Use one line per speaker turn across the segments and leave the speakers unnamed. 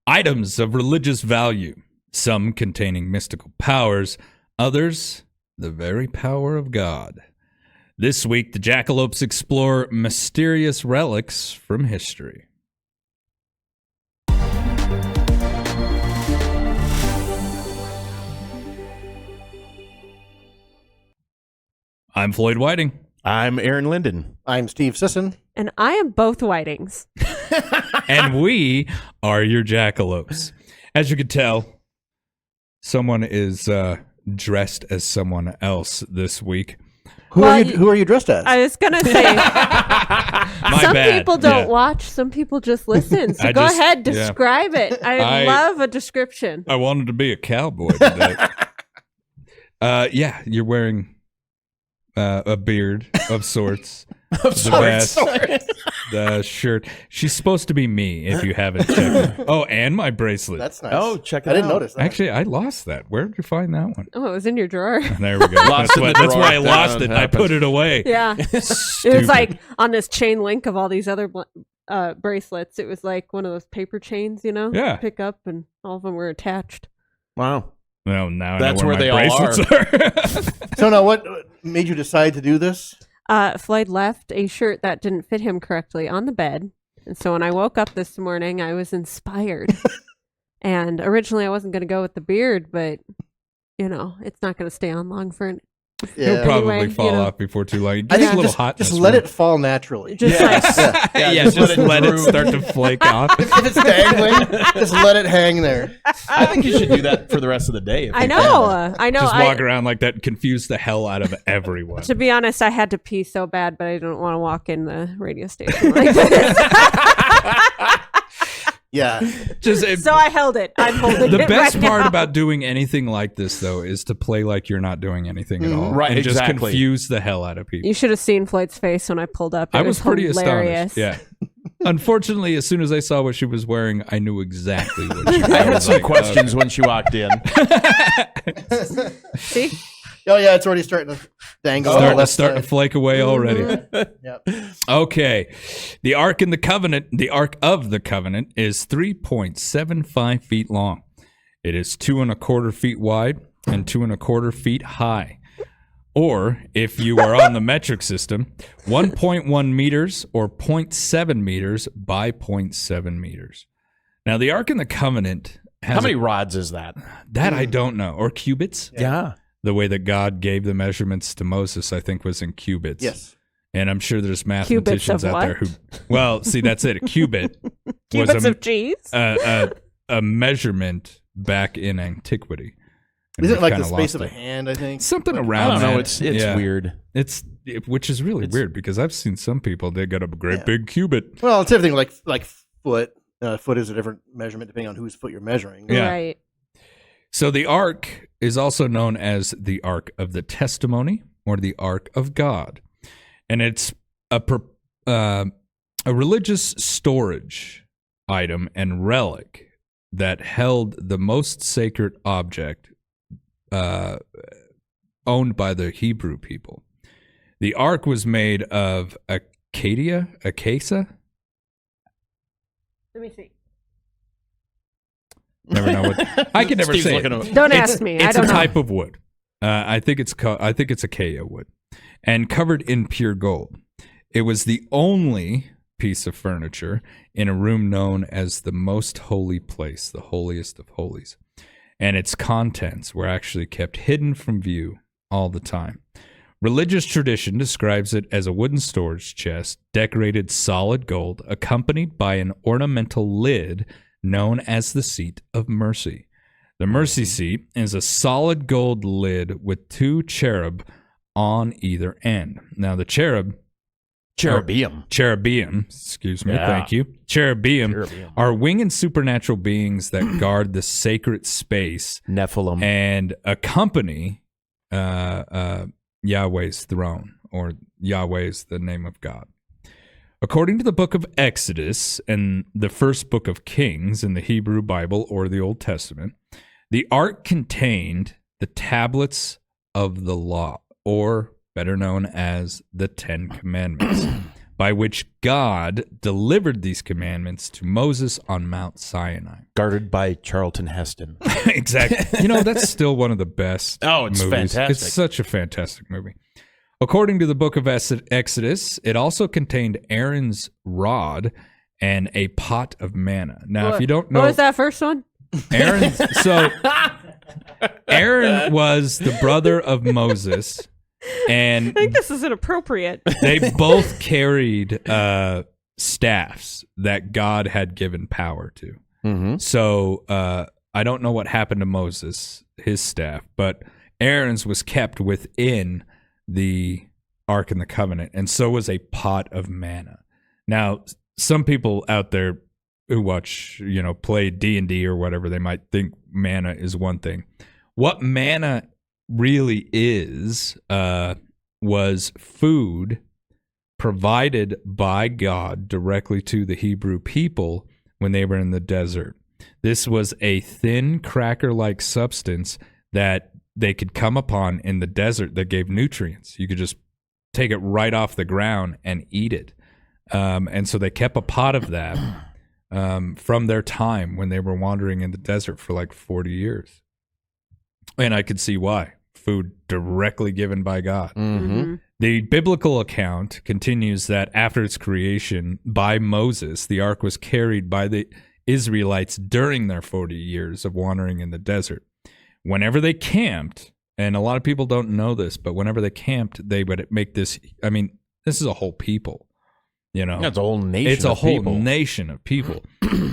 Items of religious value, some containing mystical powers, others the very power of God. This week, the Jackalopes explore mysterious relics from history. I'm Floyd Whiting.
I'm Aaron Linden.
I'm Steve Sisson.
And I am both Whitings.
And we are your Jackalopes. As you can tell, someone is dressed as someone else this week.
Who are you dressed as?
I was going to say, some
bad.
people don't
Yeah.
watch, some people just listen. So
I
go
just-
ahead, describe it. I love a description.
I wanted to be a cowboy today. Yeah, you're wearing a beard of sorts. The shirt. She's supposed to be me if you haven't checked it. Oh, and my bracelet.
That's nice.
Oh, check it
I
out.
didn't notice that.
Actually, I lost that. Where did you find that one?
Oh, it was in your drawer.
There we go.
Lost in the
That's
drawer.
why I
That
lost it. I
happens.
put it away.
Yeah. It
Stupid.
was like on this chain link of all these other bracelets. It was like one of those paper chains, you know?
Yeah.
Pick up and all of them were attached.
Wow.
Well, now I
That's
know where
where
my
they all
bracelets are.
So now, what made you decide to do this?
Floyd left a shirt that didn't fit him correctly on the bed. And so when I woke up this morning, I was inspired. And originally I wasn't going to go with the beard, but, you know, it's not going to stay on long for
He'll probably
Anyway,
fall
you know.
off before too long.
I
Get a
think
little
just,
hotness.
just let it fall naturally.
just like,
Yeah,
just
just let it
droop.
start to flake off.
If it's dangling, just let it hang there.
I think you should do that for the rest of the day. if
I
you
know.
can.
I know.
Just walk around like that and confuse the hell out of everyone.
To be honest, I had to pee so bad, but I didn't want to walk in the radio station like this.
Yeah.
So I held it. I'm holding
The
it
best
right
part
now.
about doing anything like this, though, is to play like you're not doing anything at all.
Right,
And just
exactly.
confuse the hell out of people.
You should have seen Floyd's face when I pulled up. It
I was pretty
hilarious.
astonished. Yeah. Unfortunately, as soon as I saw what she was wearing, I knew exactly what she was
I had
was
some
like,
questions when she walked in.
See?
Oh yeah, it's already starting to dangle. on the
Starting
left
to
side.
flake away already.
Yep.
Okay. The Ark of the Covenant is 3.75 feet long. It is 2.25 feet wide and 2.25 feet high. Or, if you are on the metric system, 1.1 meters or 0.7 meters by 0.7 meters. Now, the Ark in the Covenant has
How many rods is that?
that I don't know. Or cubits.
Yeah.
The way that God gave the measurements to Moses, I think, was in cubits.
Yes.
And I'm sure there's mathematicians
of
out there who, well, see, that's it. A cubit
Cubits
was a,
of cheese?
a measurement back in antiquity. And
Is it
we've
like the
kinda
space
lost
of a
it.
hand? I think
Something
I
around
don't
that.
know. It's
Yeah.
weird.
Which is really weird because I've seen some people, they got a great
Yeah.
big cubit.
Well, it's everything like foot. Foot is a different measurement depending on whose foot you're measuring.
Yeah.
Right.
So the Ark is also known as the Ark of the Testimony or the Ark of God. And it's a religious storage item and relic that held the most sacred object owned by the Hebrew people. The Ark was made of acacia?
Let me see.
Never know what. I can never
Steve's
say
looking
it.
at-
Don't ask me. I
It's
don't
a
know.
type of wood. I think it's acacia wood, and covered in pure gold. It was the only piece of furniture in a room known as the most holy place, the holiest of holies, and its contents were actually kept hidden from view all the time. Religious tradition describes it as a wooden storage chest decorated solid gold, accompanied by an ornamental lid known as the Seat of Mercy. The mercy seat is a solid gold lid with two cherub on either end. Now, the cherubim, excuse me,
Yeah.
thank you. Cherubim
Cherubim.
are winged supernatural beings that guard the sacred space
Nephilim.
and accompany Yahweh's throne, or Yahweh is the name of God. According to the book of Exodus and the first book of Kings in the Hebrew Bible or the Old Testament, the ark contained the tablets of the law, or better known as the Ten Commandments. by which God delivered these commandments to Moses on Mount Sinai.
Guarded by Charlton Heston.
Exactly. You know, that's still one of the best
Oh, it's
movies.
fantastic.
It's such a fantastic movie. According to the book of Exodus, it also contained Aaron's rod and a pot of manna. Now, if you don't know,
What was that first one?
Aaron was the brother of Moses, and
I think this is inappropriate.
they both carried staffs that God had given power to.
Mm-hmm.
So I don't know what happened to Moses, his staff, but Aaron's was kept within the Ark and the Covenant, and so was a pot of manna. Now, some people out there who watch, play D&D or whatever, they might think manna is one thing. What manna really is was food provided by God directly to the Hebrew people when they were in the desert. This was a thin cracker-like substance that they could come upon in the desert that gave nutrients. You could just take it right off the ground and eat it. And so they kept a pot of that from their time when they were wandering in the desert for like 40 years. And I could see why. Food directly given by God.
Mm-hmm.
The biblical account continues that after its creation by Moses, the ark was carried by the Israelites during their 40 years of wandering in the desert. Whenever they camped, and a lot of people don't know this, but whenever they camped, they would make this. I mean, this is a whole people,
It's a whole nation.
It's a
of
whole
people.
nation of people.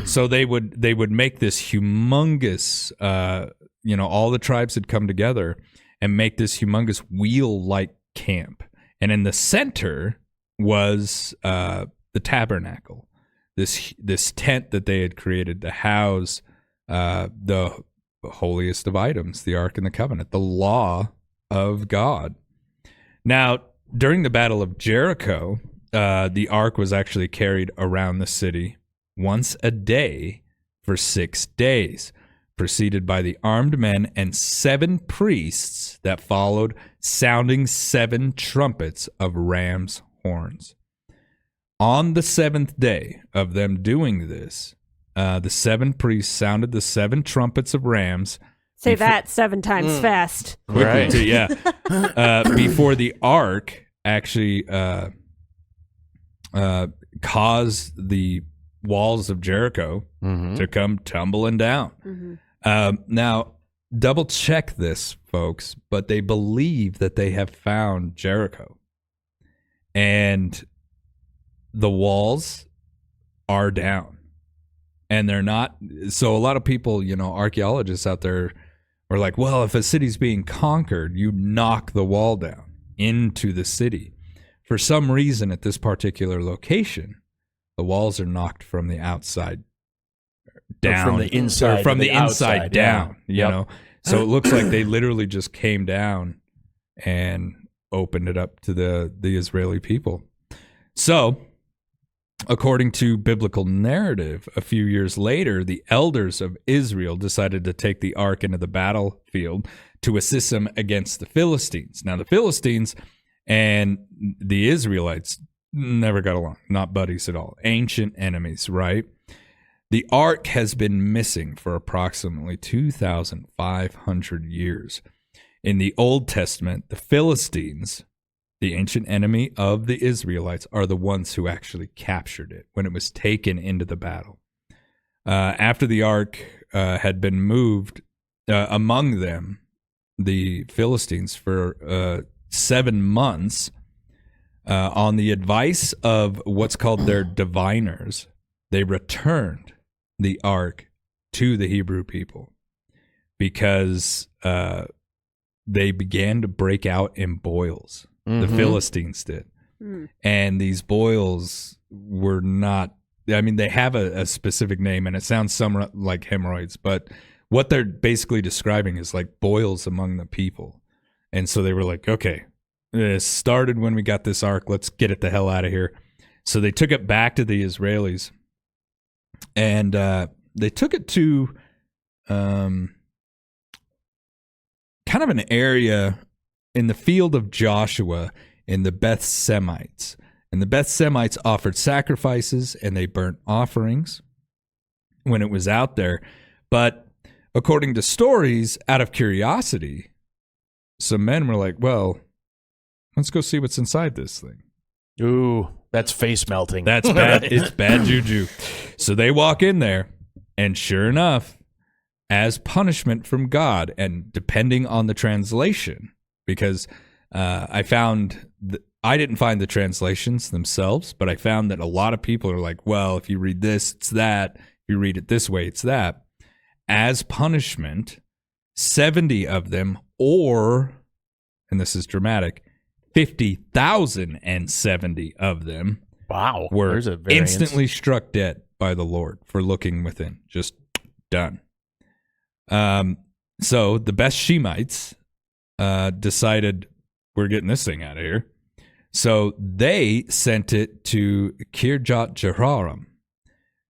So they would make this humongous. All the tribes had come together and make this humongous wheel-like camp, and in the center was the tabernacle, this tent that they had created to house the holiest of items, the Ark and the Covenant, the law of God. Now, during the Battle of Jericho, the Ark was actually carried around the city once a day for 6 days, preceded by the armed men and 7 priests that followed, sounding 7 trumpets of ram's horns. On the 7th day of them doing this, the 7 priests sounded the 7 trumpets of rams.
Say that 7 times fast.
Quickly,
Right.
too, yeah. Before the ark actually caused the walls of Jericho
Mm-hmm.
to come tumbling down. Now, double check this, folks, but they believe that they have found Jericho. And the walls are down. And they're not. So a lot of people, archaeologists out there are like, well, if a city's being conquered, you knock the wall down into the city. For some reason, at this particular location, the walls are knocked from the outside down.
From the inside
Or from
to
the
the
inside
outside,
down,
yeah.
you know? So it looks like they literally just came down and opened it up to the Israeli people. So, according to biblical narrative, a few years later, the elders of Israel decided to take the ark into the battlefield to assist them against the Philistines. Now, the Philistines and the Israelites never got along, not buddies at all, ancient enemies, right? The ark has been missing for approximately 2,500 years. In the Old Testament, the Philistines, the ancient enemy of the Israelites, are the ones who actually captured it when it was taken into the battle. After the ark had been moved among them, the Philistines, for 7 months, on the advice of what's called their diviners, they returned the ark to the Hebrew people because they began to break out in boils. The Philistines did. And these boils were not, I mean, they have a specific name, and it sounds somewhat like hemorrhoids, but what they're basically describing is like boils among the people. And so they were like, okay, it started when we got this ark. Let's get it the hell out of here. So they took it back to the Israelis, and they took it to kind of an area in the field of Joshua in the Beth Semites. And the Beth Semites offered sacrifices and they burnt offerings when it was out there. But according to stories, out of curiosity, some men were like, well, let's go see what's inside this thing.
Ooh, that's face melting.
That's bad. It's bad juju. So they walk in there, and sure enough, as punishment from God, and depending on the translation, because I didn't find the translations themselves, but I found that a lot of people are like, well, if you read this, it's that. If you read it this way, it's that. As punishment, 70 of them, or, and this is dramatic, 50,070 of them were instantly struck dead by the Lord for looking within. Just done. So the Beth Shemites decided, we're getting this thing out of here. So they sent it to Kirjat Jehoram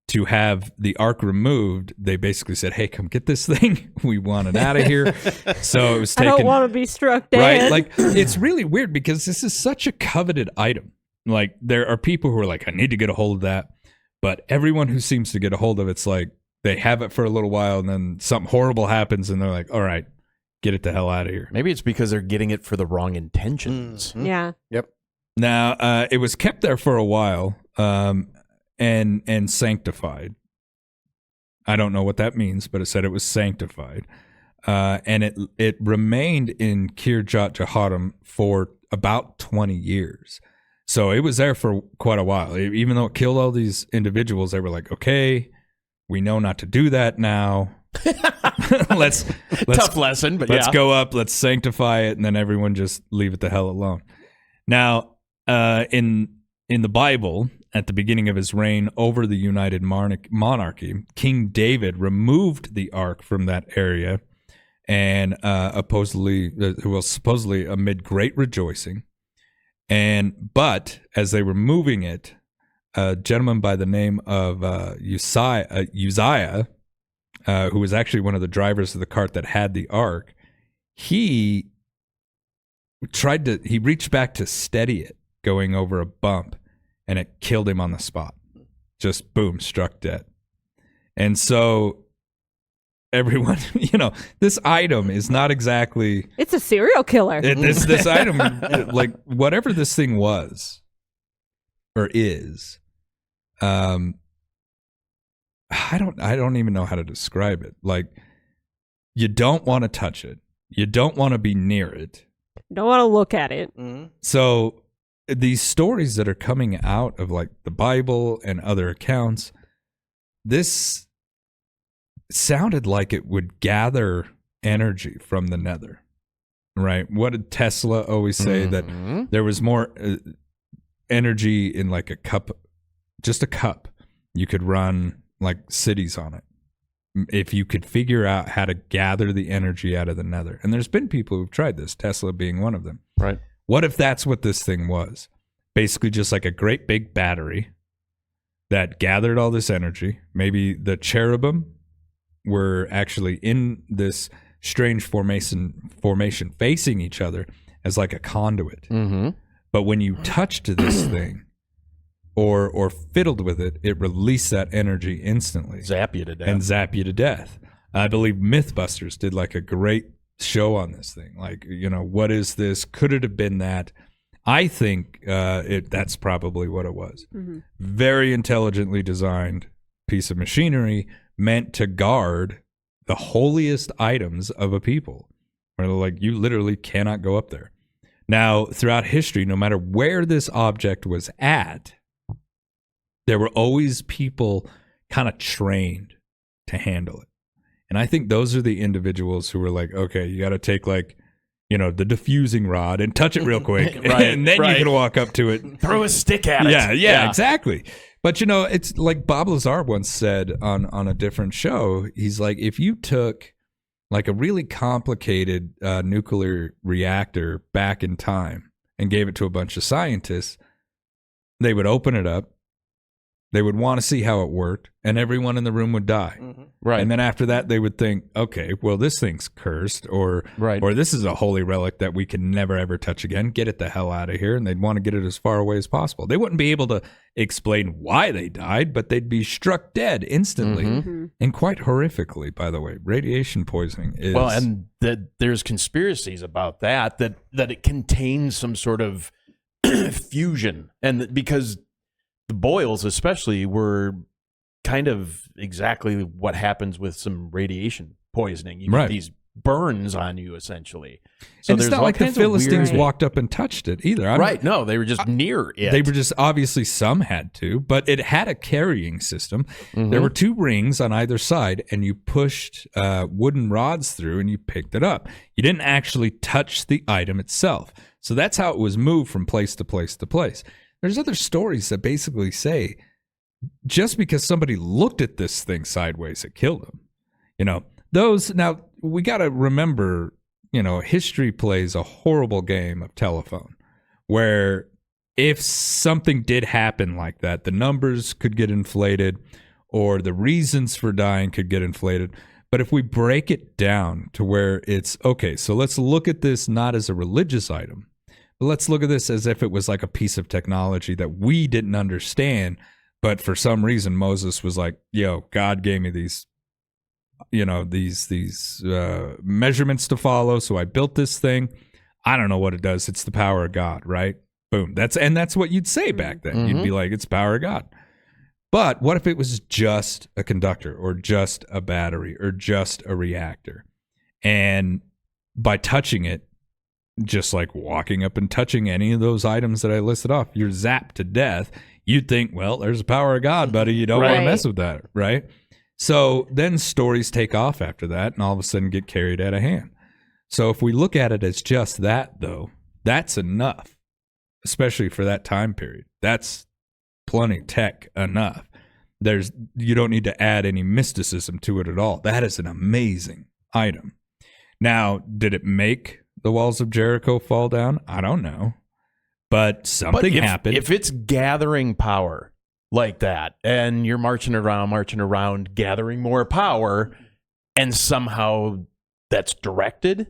to have the ark removed. They basically said, hey, come get this thing. We want it out of here. So it was taken.
I don't want to be struck dead.
Right? Like, it's really weird because this is such a coveted item. Like, there are people who are like, I need to get a hold of that. But everyone who seems to get a hold of it's like, they have it for a little while and then something horrible happens and they're like, all right, get it the hell out of here.
Maybe it's because they're getting it for the wrong intentions.
Mm-hmm.
Yeah.
Yep.
Now, it was kept there for a while and sanctified. I don't know what that means, but it said it was sanctified. And it remained in Kirjat Jehoram for about 20 years. So it was there for quite a while. Even though it killed all these individuals, they were like, okay, we know not to do that now. let's
Tough lesson, but
let's go up, let's sanctify it, and then everyone just leave it the hell alone. Now, in the Bible, at the beginning of his reign over the United Monarchy, King David removed the ark from that area, and supposedly amid great rejoicing. But as they were moving it, a gentleman by the name of Uzziah, who was actually one of the drivers of the cart that had the ark, he reached back to steady it going over a bump, and it killed him on the spot. Just boom, struck dead. And so everyone, this item is not exactly...
It's a serial killer.
This item, like whatever this thing was or is, I don't even know how to describe it. Like, you don't want to touch it. You don't want to be near it.
Don't want to look at it.
Mm-hmm.
So these stories that are coming out of like the Bible and other accounts, this sounded like it would gather energy from the nether, right? What did Tesla always say? That there was more energy in like a cup, just a cup. You could run like cities on it if you could figure out how to gather the energy out of the nether. And there's been people who've tried this, Tesla being one of them.
Right.
What if that's what this thing was? Basically just like a great big battery that gathered all this energy. Maybe the cherubim were actually in this strange formation facing each other as like a conduit.
Mm-hmm.
But when you touched this thing or fiddled with it, it released that energy instantly.
Zap you to death.
I believe Mythbusters did like a great show on this thing. Like, what is this? Could it have been that? I think that's probably what it was. Mm-hmm. Very intelligently designed piece of machinery meant to guard the holiest items of a people. Where like, you literally cannot go up there. Now, throughout history, no matter where this object was at, there were always people kind of trained to handle it. And I think those are the individuals who were like, okay, you got to take like, the diffusing rod and touch it real quick.
Right,
and then you can walk up to it.
Throw a stick at it.
Yeah, exactly. But, it's like Bob Lazar once said on a different show. He's like, if you took like a really complicated nuclear reactor back in time and gave it to a bunch of scientists, they would open it up, They would want to see how it worked, and everyone in the room would die.
Right.
And then after that, they would think, okay, well, this thing's cursed, or this is a holy relic that we can never, ever touch again. Get it the hell out of here. And they'd want to get it as far away as possible. They wouldn't be able to explain why they died, but they'd be struck dead instantly, and quite horrifically, by the way. Radiation poisoning is...
Well, and there's conspiracies about that it contains some sort of fusion. And because the boils especially were kind of exactly what happens with some radiation poisoning. You get these burns on you, essentially. So
and it's not like the Philistines walked up and touched it either.
No, they were just near it.
They were just, obviously some had to, but it had a carrying system. There were 2 rings on either side, and you pushed wooden rods through and you picked it up. You didn't actually touch the item itself. So that's how it was moved from place to place to place. There's other stories that basically say just because somebody looked at this thing sideways, it killed them. You know, now we got to remember, you know, history plays a horrible game of telephone where if something did happen like that, the numbers could get inflated or the reasons for dying could get inflated. But if we break it down to where it's, okay, so let's look at this not as a religious item, but let's look at this as if it was like a piece of technology that we didn't understand, but for some reason Moses was like, yo, God gave me these, you know, these measurements to follow, so I built this thing. I don't know what it does. It's the power of God, right? Boom. That's what you'd say back then. You'd be like, it's power of God. But what if it was just a conductor or just a battery or just a reactor? And by touching it, just like walking up and touching any of those items that I listed off, you're zapped to death. You'd think, well, there's the power of God, buddy. You don't want to mess with that, right? So then stories take off after that and all of a sudden get carried out of hand. So if we look at it as just that, though, that's enough, especially for that time period. That's plenty tech enough. You don't need to add any mysticism to it at all. That is an amazing item. Now, did it make the walls of Jericho fall down? I don't know. But something happened.
If it's gathering power like that, and you're marching around, gathering more power, and somehow that's directed,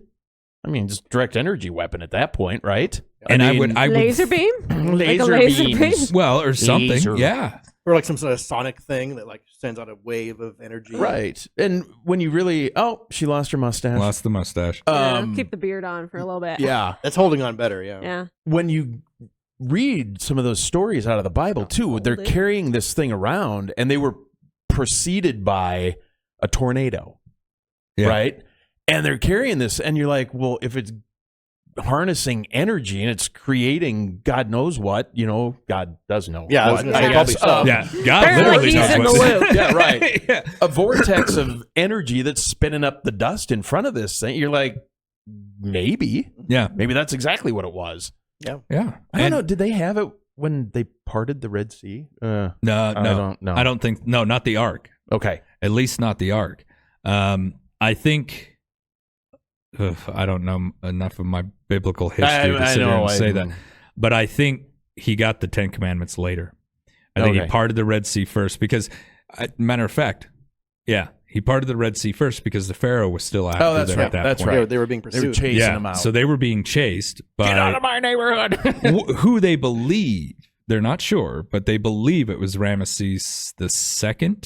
I mean, just direct energy weapon at that point, right?
And I
mean,
would
laser beam?
laser
beam?
beams.
Well, or something,
Laser.
yeah.
Or like some sort of sonic thing that like sends out a wave of energy.
Right. And when you really, she lost her mustache.
Lost the mustache.
Keep the beard on for a little bit.
Yeah.
That's holding on better, yeah.
Yeah.
When you read some of those stories out of the Bible too, they're carrying this thing around and they were preceded by a tornado.
Yeah.
Right? And they're carrying this and you're like, well, if it's harnessing energy and it's creating God knows what, you know, God does know.
Yeah,
what,
I guess.
probably.
Yeah, God
Apparently
literally
he's
knows
in the
what's-
loop.
Yeah, right.
Yeah.
A vortex of energy that's spinning up the dust in front of this thing. You're like, maybe that's exactly what it was.
Yeah.
I don't know. Did they have it when they parted the Red Sea?
No,
I don't know.
I don't think. No, not the Ark.
Okay.
At least not the Ark. I think. I don't know enough of my biblical history to sit here and say that, but I think he got the 10 Commandments later. I think he parted the Red Sea first because, matter of fact, he parted the Red Sea first because the Pharaoh was still after them at that point.
Right. They were being
They were
pursued.
chasing them out.
So they were being chased by
Get out of my neighborhood.
who they believe, they're not sure, but they believe it was Ramesses II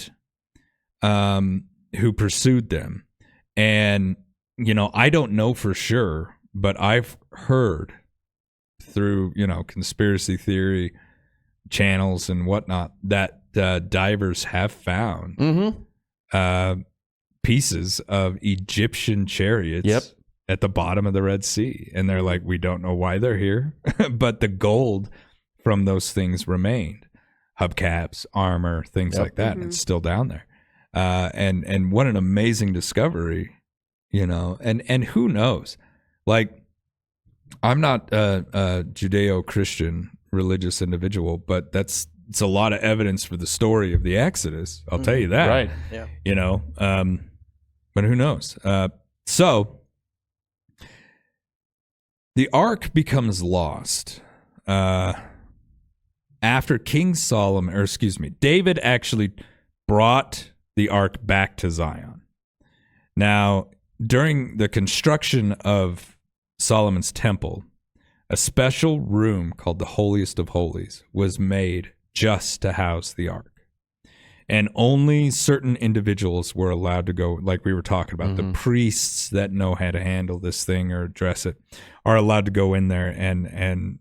who pursued them. And, you know, I don't know for sure, but I've heard through, you know, conspiracy theory channels and whatnot that divers have found pieces of Egyptian chariots at the bottom of the Red Sea. And they're like, we don't know why they're here, but the gold from those things remained. Hubcaps, armor, things like that. And it's still down there. And what an amazing discovery, you know, and who knows? Like, I'm not a Judeo-Christian religious individual, but it's a lot of evidence for the story of the Exodus. I'll tell you that.
Right.
Yeah.
You know, but who knows? So the Ark becomes lost. after David actually brought the ark back to Zion. Now, during the construction of Solomon's temple, a special room called the Holiest of Holies was made just to house the ark. And only certain individuals were allowed to go, like we were talking about. The priests that know how to handle this thing or address it are allowed to go in there and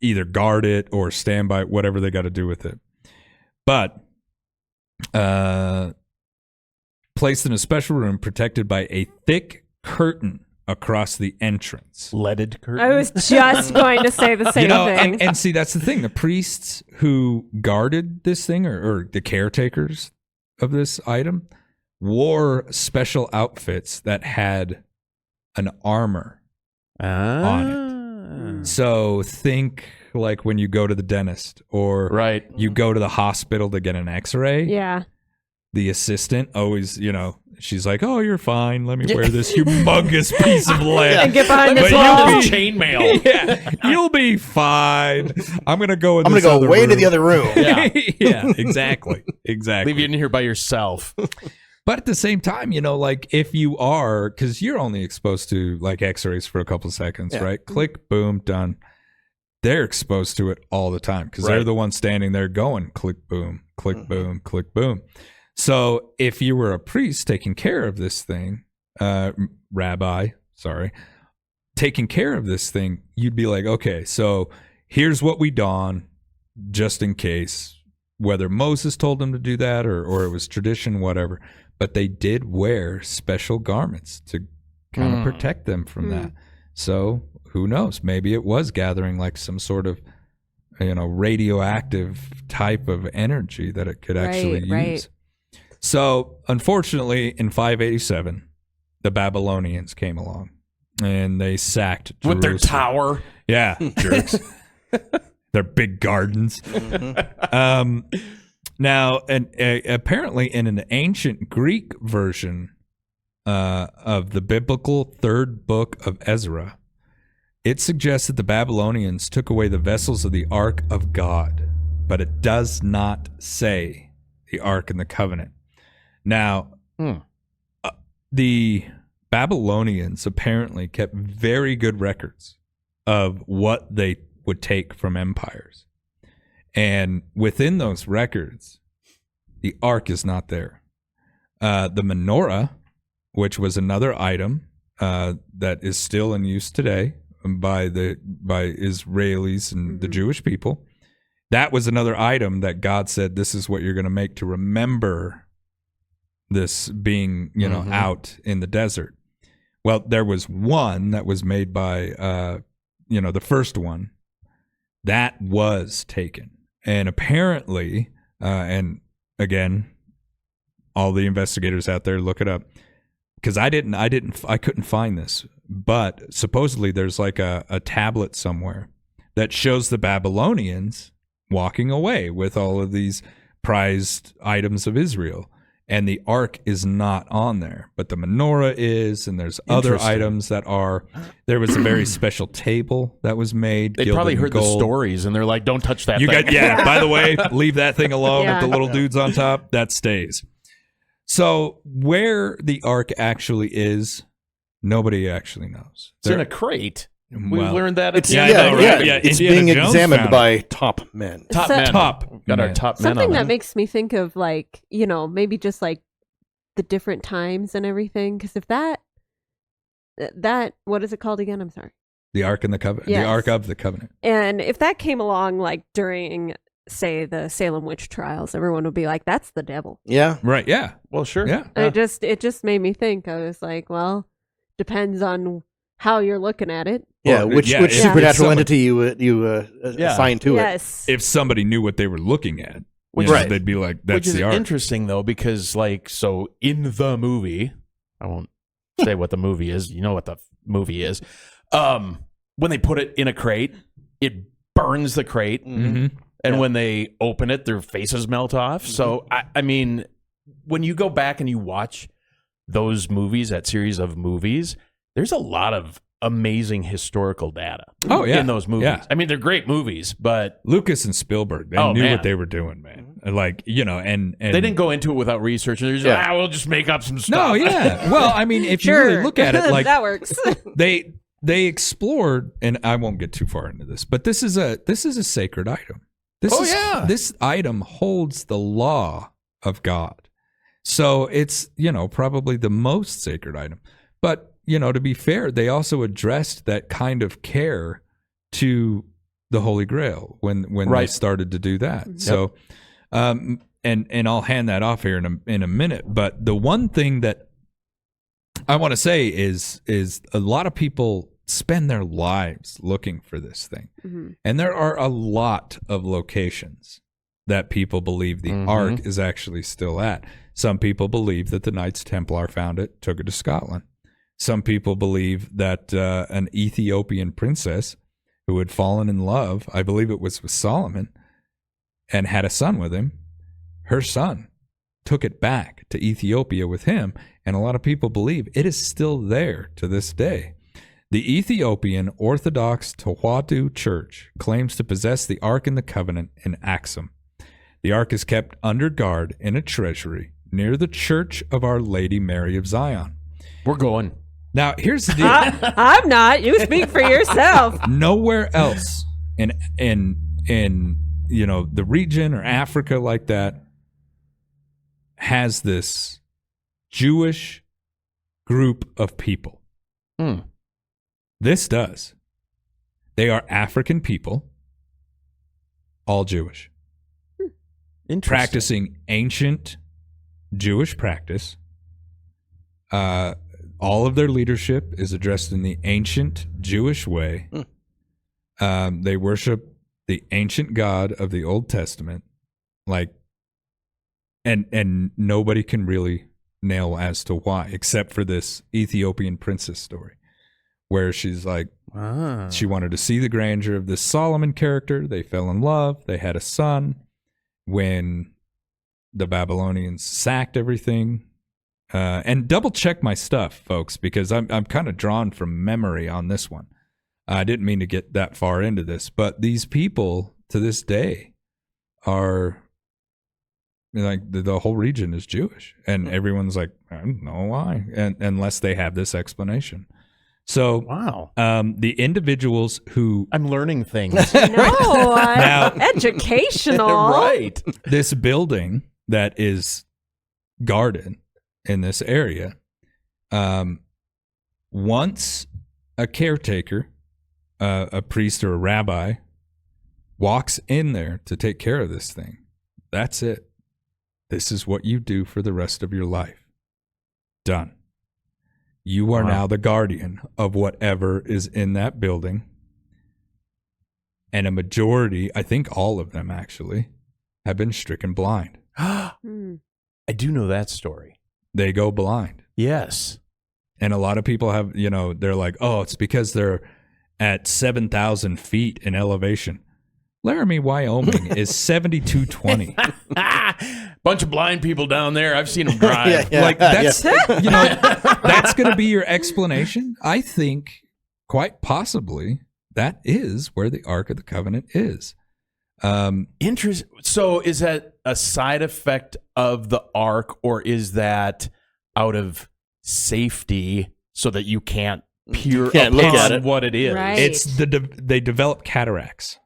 either guard it or stand by it, whatever they got to do with it. But placed in a special room protected by a thick curtain across the entrance.
Leaded curtain.
I was just going to say the same thing.
And see, that's the thing. The priests who guarded this thing, or the caretakers of this item, wore special outfits that had an armor on it. So think like when you go to the dentist or you go to the hospital to get an x-ray.
Yeah.
The assistant always, she's like, "Oh, you're fine. Let me wear this humongous piece of lead
and get behind this
But
wall."
you'll be-
Chainmail.
Yeah, you'll be fine. I'm gonna go.
I'm gonna go way into the other room.
Yeah.
Yeah, exactly.
Leave you in here by yourself.
But at the same time, like if you are, because you're only exposed to like X-rays for a couple seconds, right? Click, boom, done. They're exposed to it all the time because they're the ones standing there going click, boom, click, boom, click, boom. So if you were a priest taking care of this thing, rabbi, taking care of this thing, you'd be like, okay, so here's what we don, just in case, whether Moses told them to do that or it was tradition, whatever. But they did wear special garments to kind of protect them from that. So who knows? Maybe it was gathering like some sort of, radioactive type of energy that it could actually use.
Right.
So, unfortunately, in 587, the Babylonians came along and they sacked Jerusalem.
With their tower.
Yeah, jerks. Their big gardens. Now, apparently in an ancient Greek version of the biblical third book of Ezra, it suggests that the Babylonians took away the vessels of the Ark of God, but it does not say the Ark and the Covenant. Now, the Babylonians apparently kept very good records of what they would take from empires. And within those records, the Ark is not there. The menorah, which was another item that is still in use today by Israelis and the Jewish people, that was another item that God said, this is what you're going to make to remember this being, out in the desert. Well, there was one that was made by, the first one that was taken. And apparently, and again, all the investigators out there, look it up, because I couldn't find this, but supposedly there's like a tablet somewhere that shows the Babylonians walking away with all of these prized items of Israel. And the ark is not on there, but the menorah is, and there's other items that are. There was a very special table that was made.
They probably heard the stories, and they're like, "Don't touch that."
By the way, leave that thing alone with the little dudes on top. That stays. So where the ark actually is, nobody actually knows.
It's in a crate. We learned that.
It's
It's
being examined by top men.
Got our top men.
Something that makes me think of like, maybe just like the different times and everything. Because if that, what is it called again? I'm sorry.
The Ark and the Covenant.
Yes.
The Ark of the Covenant.
And if that came along like during, say, the Salem witch trials, everyone would be like, "That's the devil."
Yeah.
Right. Yeah.
Well, sure.
Yeah.
It just made me think. I was like, well, depends on how you're looking at it.
Yeah,
Well,
which
if
supernatural
somebody-
entity you assign to it.
Yes.
If somebody knew what they were looking at,
Right.
they'd be like, "That's
Which is
the Ark."
interesting though, because so in the movie, I won't say what the movie is. You know what the movie is. When they put it in a crate, it burns the crate,
Mm-hmm.
and when they open it, their faces melt off. So I mean, when you go back and you watch those movies, that series of movies, there's a lot of amazing historical data.
Oh, yeah.
In those movies.
Yeah.
I mean, they're great movies, but
Lucas and Spielberg, they
Oh,
knew
man.
what they were doing, man. Like, you know, and
they didn't go into it without research. They're just
Yeah.
we'll just make up some stuff.
No, yeah. Well, I mean, if you
Sure.
really look at it, like
that works.
they explored, and I won't get too far into this, but this is a sacred item. This item holds the law of God. So it's, you know, probably the most sacred item. But, you know, to be fair, they also addressed that kind of care to the Holy Grail when they
Right.
started to do that. So, and I'll hand that off here in a minute. But the one thing that I want to say is a lot of people spend their lives looking for this thing.
Mm-hmm.
And there are a lot of locations that people believe the Ark is actually still at. Some people believe that the Knights Templar found it, took it to Scotland. Some people believe that an Ethiopian princess who had fallen in love, I believe it was with Solomon, and had a son with him, her son took it back to Ethiopia with him, and a lot of people believe it is still there to this day. The Ethiopian Orthodox Tewahedo Church claims to possess the Ark and the Covenant in Axum. The Ark is kept under guard in a treasury near the Church of Our Lady Mary of Zion.
We're going.
Now, here's the deal.
I'm not. You speak for yourself.
Nowhere else in you know, the region or Africa like that has this Jewish group of people.
Hmm.
This does. They are African people, all Jewish,
Interesting.
practicing ancient Jewish practice. All of their leadership is addressed in the ancient Jewish way. They worship the ancient God of the Old Testament, like, and nobody can really nail as to why, except for this Ethiopian princess story, where she's like, she wanted to see the grandeur of this Solomon character. They fell in love. They had a son. When the Babylonians sacked everything, and double check my stuff, folks, because I'm kind of drawn from memory on this one. I didn't mean to get that far into this, but these people to this day are like the whole region is Jewish, and everyone's like, I don't know why, and unless they have this explanation. So,
Wow.
The individuals who
I'm learning things.
No,
Now-
educational.
Right.
this building that is guarded in this area, once a caretaker, a priest or a rabbi, walks in there to take care of this thing, that's it. This is what you do for the rest of your life. Done. You are
Wow.
now the guardian of whatever is in that building. And a majority, I think all of them actually, have been stricken blind.
Hmm.
I do know that story.
They go blind.
Yes.
And a lot of people have, you know, they're like, oh, it's because they're at 7,000 feet in elevation. Laramie, Wyoming is 7,220.
Bunch of blind people down there. I've seen them drive.
Like, that's, you know, that's going to be your explanation. I think quite possibly that is where the Ark of the Covenant is.
Interesting. So is that a side effect of the Ark, or is that out of safety so that you can't peer
Can't look
upon
at it.
what it is?
Right.
It's they develop cataracts,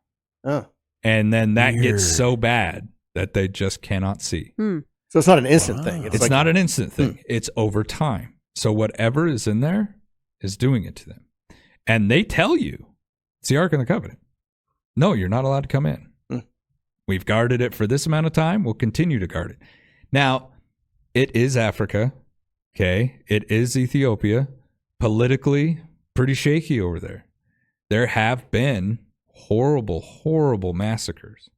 Oh.
and then that
Weird.
gets so bad that they just cannot see.
Hmm.
So it's not an instant thing.
It's
like,
not an instant thing. It's over time. So whatever is in there is doing it to them. And they tell you, it's the Ark of the Covenant. No, you're not allowed to come in. We've guarded it for this amount of time. We'll continue to guard it. Now, it is Africa. Okay. It is Ethiopia. Politically, pretty shaky over there. There have been horrible, horrible massacres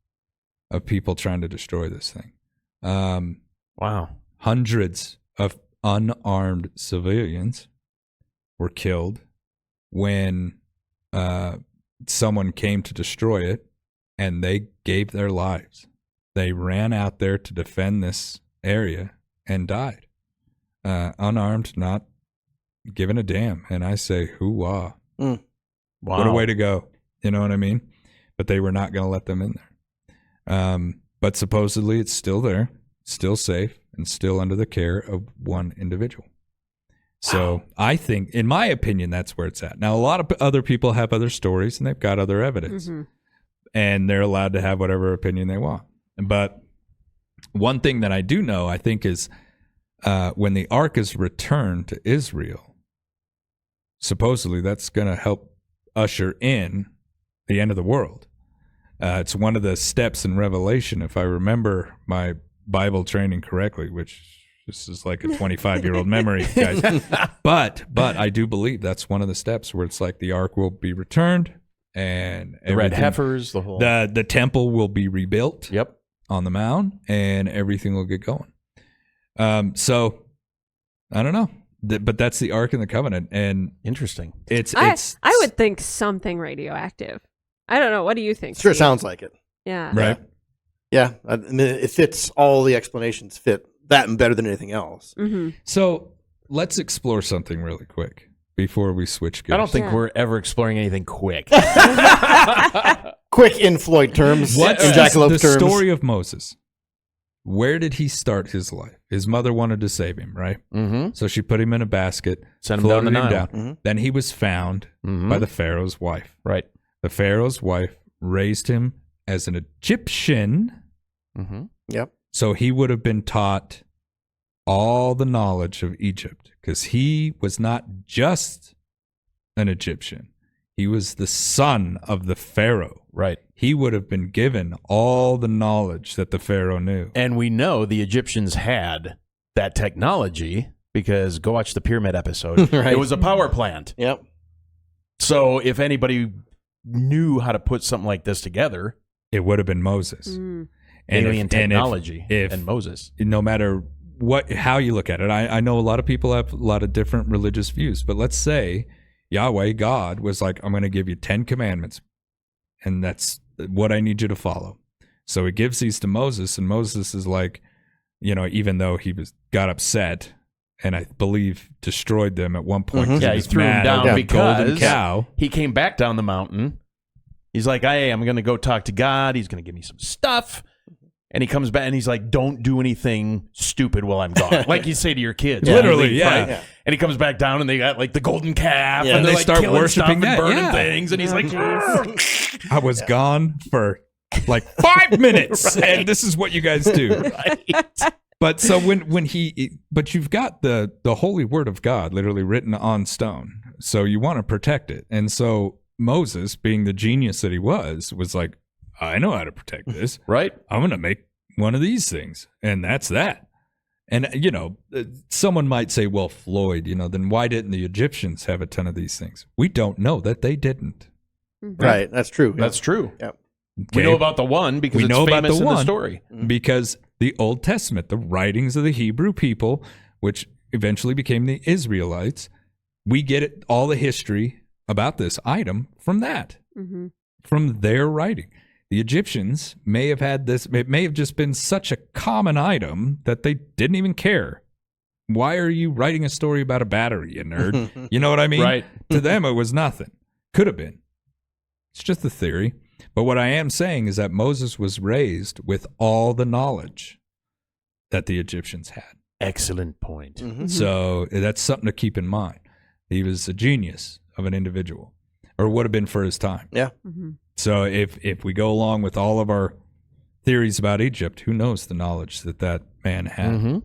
of people trying to destroy this thing.
Wow.
Hundreds of unarmed civilians were killed when someone came to destroy it, and they gave their lives. They ran out there to defend this area and died. Unarmed, not giving a damn. And I say, hoo-wah.
Wow.
What a way to go. You know what I mean? But they were not going to let them in there. But supposedly it's still there, still safe, and still under the care of one individual. So I think, in my opinion, that's where it's at. Now, a lot of other people have other stories, and they've got other evidence. And they're allowed to have whatever opinion they want. But one thing that I do know, I think, is when the ark is returned to Israel, supposedly that's going to help usher in the end of the world. It's one of the steps in Revelation, if I remember my Bible training correctly, which this is like a 25-year-old memory, guys. But I do believe that's one of the steps where it's like the ark will be returned and
the red heifers, the whole
the temple will be rebuilt.
Yep.
On the mound, and everything will get going. So I don't know, but that's the Ark and the Covenant, and
interesting.
I would think something radioactive. I don't know. What do you think?
Sure,
Steve?
sounds like it.
Yeah.
Right.
Yeah, I mean, it fits. All the explanations fit that and better than anything else.
So let's explore something really quick before we switch gears.
I don't think we're ever exploring anything quick.
Quick in Floyd terms.
What's
in Jackalopes
the
terms.
story of Moses? Where did he start his life? His mother wanted to save him, right?
Mm-hmm.
So she put him in a basket,
Sent him down the Nile.
Mm-hmm.
Then he was found by the Pharaoh's wife.
Right.
The Pharaoh's wife raised him as an Egyptian.
Mm-hmm.
Yep.
So he would have been taught all the knowledge of Egypt because he was not just an Egyptian. He was the son of the Pharaoh.
Right.
He would have been given all the knowledge that the Pharaoh knew.
And we know the Egyptians had that technology because go watch the pyramid episode.
Right.
It was a power plant.
Yep.
So if anybody knew how to put something like this together,
It would have been Moses.
Mm.
alien technology
if
and Moses.
No matter how you look at it, I know a lot of people have a lot of different religious views, but let's say Yahweh, God, was like, I'm going to give you 10 commandments, and that's what I need you to follow. So he gives these to Moses, and Moses is like, even though got upset, and I believe destroyed them at one point.
Yeah, he
was
threw him
mad
down
over
because
golden cow.
he came back down the mountain. He's like, hey, I'm going to go talk to God. He's going to give me some stuff. And he comes back and he's like, don't do anything stupid while I'm gone. Like you say to your kids.
Literally,
Leave,
yeah.
right?
Yeah.
And he comes back down and they got like the golden calf.
Yeah.
And they're
they
like
start
killing
worshiping
stuff and
that,
burning
yeah.
things. And he's like,
I was gone for like 5 minutes, and this is what you guys do.
right.
But so but you've got the holy word of God literally written on stone. So you want to protect it. And so Moses, being the genius that he was like, I know how to protect this.
Right.
I'm going to make one of these things. And that's that. And, someone might say, well, Floyd, then why didn't the Egyptians have a ton of these things? We don't know that they didn't.
Right. That's true.
That's true.
Yep.
We
Okay?
know about the one because
We
it's
know about
famous
the
in the
one.
story.
Because the Old Testament, the writings of the Hebrew people, which eventually became the Israelites, we get all the history about this item from that, from their writing. The Egyptians may have had this, it may have just been such a common item that they didn't even care. Why are you writing a story about a battery, you nerd? You know what I mean?
Right.
To them, it was nothing. Could have been. It's just a theory. But what I am saying is that Moses was raised with all the knowledge that the Egyptians had.
Excellent point.
Mm-hmm.
So that's something to keep in mind. He was a genius of an individual, or would have been for his time.
Yeah.
So if we go along with all of our theories about Egypt, who knows the knowledge that man had.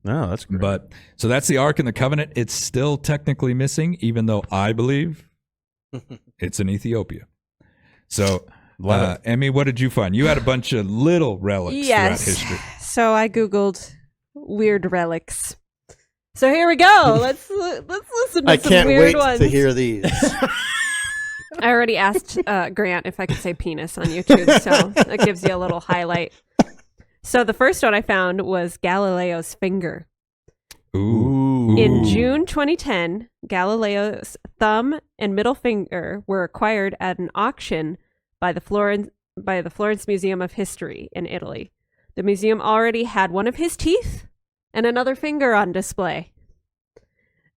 No, that's great.
But so that's the Ark and the Covenant. It's still technically missing, even though I believe it's in Ethiopia. So, Emmy, what did you find? You had a bunch of little relics throughout history.
So I Googled weird relics. So here we go. Let's listen to
I
some
can't
weird
wait
ones.
to hear these.
I already asked Grant if I could say penis on YouTube, so that gives you a little highlight. So the first one I found was Galileo's finger.
Ooh.
In June 2010, Galileo's thumb and middle finger were acquired at an auction by the Florence Museum of History in Italy. The museum already had one of his teeth and another finger on display.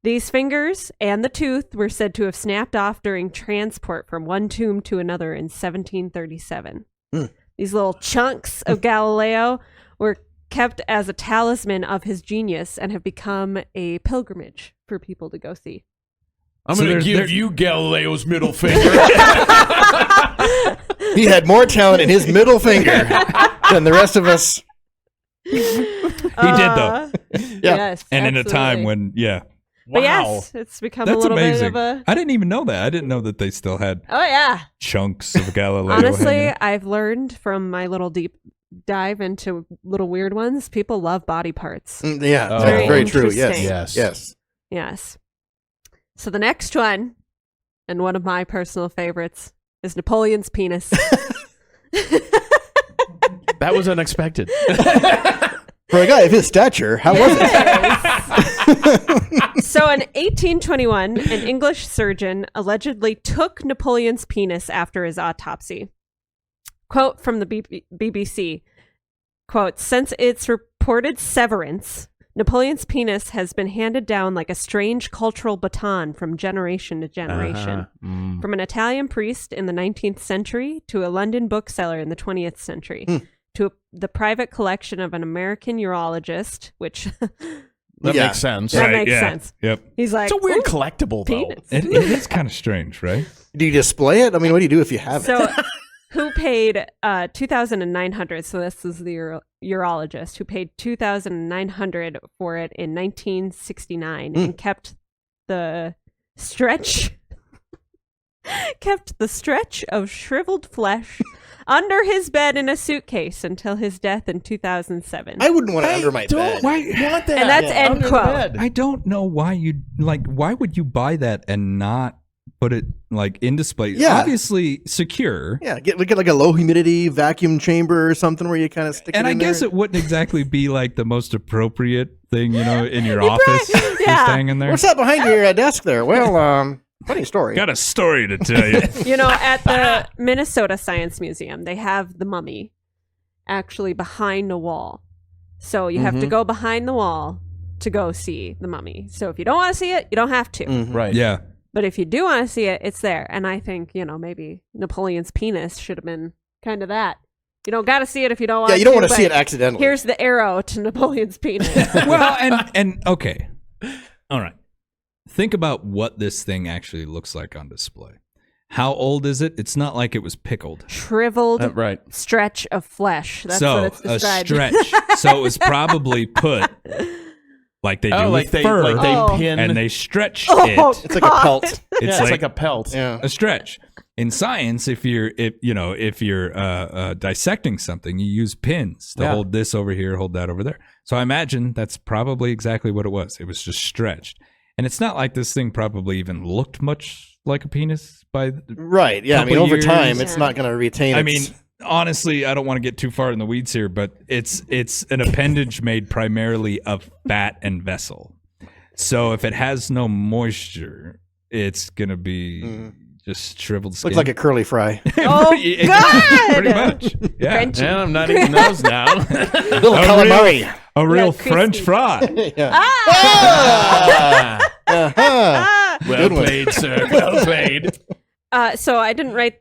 These fingers and the tooth were said to have snapped off during transport from one tomb to another in 1737. These little chunks of Galileo were kept as a talisman of his genius and have become a pilgrimage for people to go see.
I'm going to give you Galileo's middle finger.
He had more talent in his middle finger than the rest of us.
He did, though.
Yes,
and in a time
absolutely.
when,
But
Wow.
yes, it's become
that's
a little
amazing.
bit of a...
I didn't even know that. I didn't know that they still had
Oh, yeah.
chunks of Galileo.
Honestly,
hanging out.
I've learned from my little deep dive into little weird ones, people love body parts.
Yeah,
Oh.
that's very true.
Interesting.
Yes.
Yes. So the next one, and one of my personal favorites, is Napoleon's penis.
That was unexpected.
For a guy of his stature, how was it?
So in 1821, an English surgeon allegedly took Napoleon's penis after his autopsy. Quote from the BBC, quote, "Since its reported severance, Napoleon's penis has been handed down like a strange cultural baton from generation to generation. From an Italian priest in the 19th century to a London bookseller in the 20th century, to the private collection of an American urologist," which
That
Yeah.
makes sense.
That
Right,
makes
yeah.
sense.
Yep.
He's like,
It's a weird
"Ooh,
collectible, though.
penis."
It is kind of strange, right?
Do you display it? I mean, what do you do if you have it?
So, who paid $2,900? So this is the urologist who paid $2,900 for it in 1969 and kept the stretch of shriveled flesh under his bed in a suitcase until his death in 2007.
I wouldn't want it under my bed.
Why?
Want that?
And that's end
Under the
quote.
bed.
I don't know why you why would you buy that and not put it like in display?
Yeah.
Obviously secure.
Yeah, we get like a low humidity vacuum chamber or something where you kind of stick
And
it
I
in
guess
there.
it wouldn't exactly be like the most appropriate thing, in your office. Just
yeah.
hanging there.
What's that behind your desk there? Well, funny story.
Got a story to tell you.
At the Minnesota Science Museum, they have the mummy actually behind a wall. So you have to go behind the wall to go see the mummy. So if you don't want to see it, you don't have to.
Right.
Yeah.
But if you do want to see it, it's there. And I think, maybe Napoleon's penis should have been kind of that. You don't got to see it if you don't want to.
Yeah, you don't want to see it
but
accidentally.
Here's the arrow to Napoleon's penis.
Well, and okay. All right. Think about what this thing actually looks like on display. How old is it? It's not like it was pickled.
Shriveled
Right.
stretch of flesh. That's
So
what it's
a
described.
stretch. So it was probably put like they do
Oh,
with fur,
they
Oh.
pin.
and they stretch
Oh,
it.
It's like a pelt.
It's
it's like a pelt.
Yeah.
a stretch. In science, if you're dissecting something, you use pins to
Yeah.
hold this over here, hold that over there. So I imagine that's probably exactly what it was. It was just stretched, and it's not like this thing probably even looked much like a penis.
Right. Yeah. I mean,
Couple
over
years.
time, it's
Yeah.
not going to retain.
I
its-
mean, honestly, I don't want to get too far in the weeds here, but it's an appendage made primarily of fat and vessel. So if it has no moisture, it's gonna be just shriveled skin.
looks like a curly fry.
Oh,
Pretty-
God!
Pretty much. Yeah.
Crunchy.
And I'm not eating those now.
Little
A
calamari.
A real
crispy.
French fry.
Yeah.
Ah!
Uh-huh.
Well
Good one.
played, sir. Well played.
So I didn't write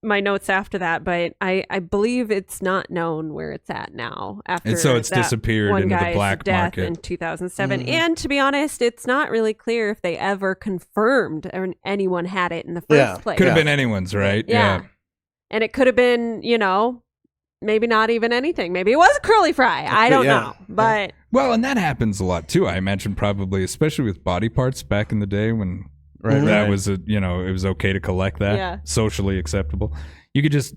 my notes after that, but I believe it's not known where it's at now. After
And so it's
that
disappeared
one
into the
guy's
black
death
market.
in 2007.
Mhm.
And to be honest, it's not really clear if they ever confirmed or anyone had it in the first
Yeah.
place.
Could have
Yeah.
been anyone's, right?
Yeah. And it could have been, maybe not even anything. Maybe it was a curly fry. I don't
Yeah.
know. But
Well, and that happens a lot too. I imagine probably, especially with body parts back in the day when
Right,
that
right.
was it was okay to collect that,
Yeah.
socially acceptable. You could just,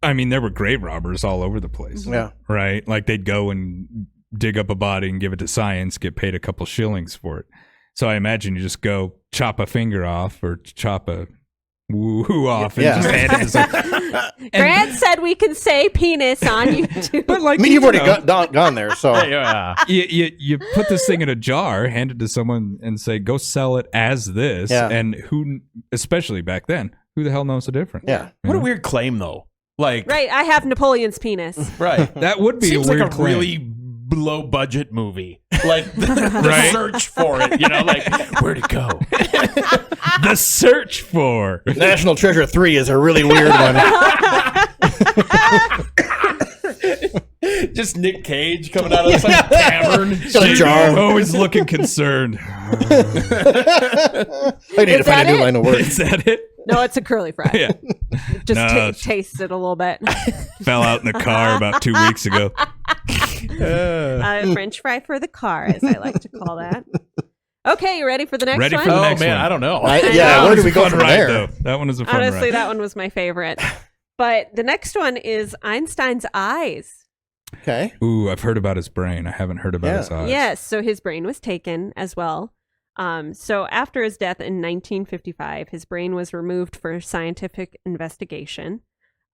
there were grave robbers all over the place,
Yeah.
right? Like they'd go and dig up a body and give it to science, get paid a couple shillings for it. So I imagine you just go chop a finger off or chop a woo off and
Yeah.
just hand it to someone.
Grant said we can say penis on YouTube.
But like,
I mean, you've already
know,
gone there, so
Yeah.
you put this thing in a jar, hand it to someone, and say, "Go sell it as this."
Yeah.
And who, especially back then, who the hell knows the difference?
yeah.
What a weird claim, though. Like,
Right, I have Napoleon's penis.
right.
That would be
Seems
a weird
like a
claim.
really low budget movie. Like the
Right.
search for it, like where'd it go?
The search for.
National Treasure 3 is a really weird one.
Just Nick Cage coming out of some cavern.
Got a jar.
Always looking concerned.
I need to
Is
find
that
a new
it?
line of work.
Is that it?
No, it's a curly fry.
Yeah.
Just
No.
taste it a little bit.
Fell out in the car about 2 weeks ago.
French fry for the car, as I like to call that. Okay, you ready for the next
Ready
one?
for the
Oh
next
man,
one.
I don't know.
Yeah, where do we go
Fun
from
ride,
there?
though. That one is a fun
Honestly,
ride.
that one was my favorite. But the next one is Einstein's eyes.
Okay.
Ooh, I've heard about his brain. I haven't heard about his eyes.
Yes, so his brain was taken as well. So after his death in 1955, his brain was removed for scientific investigation,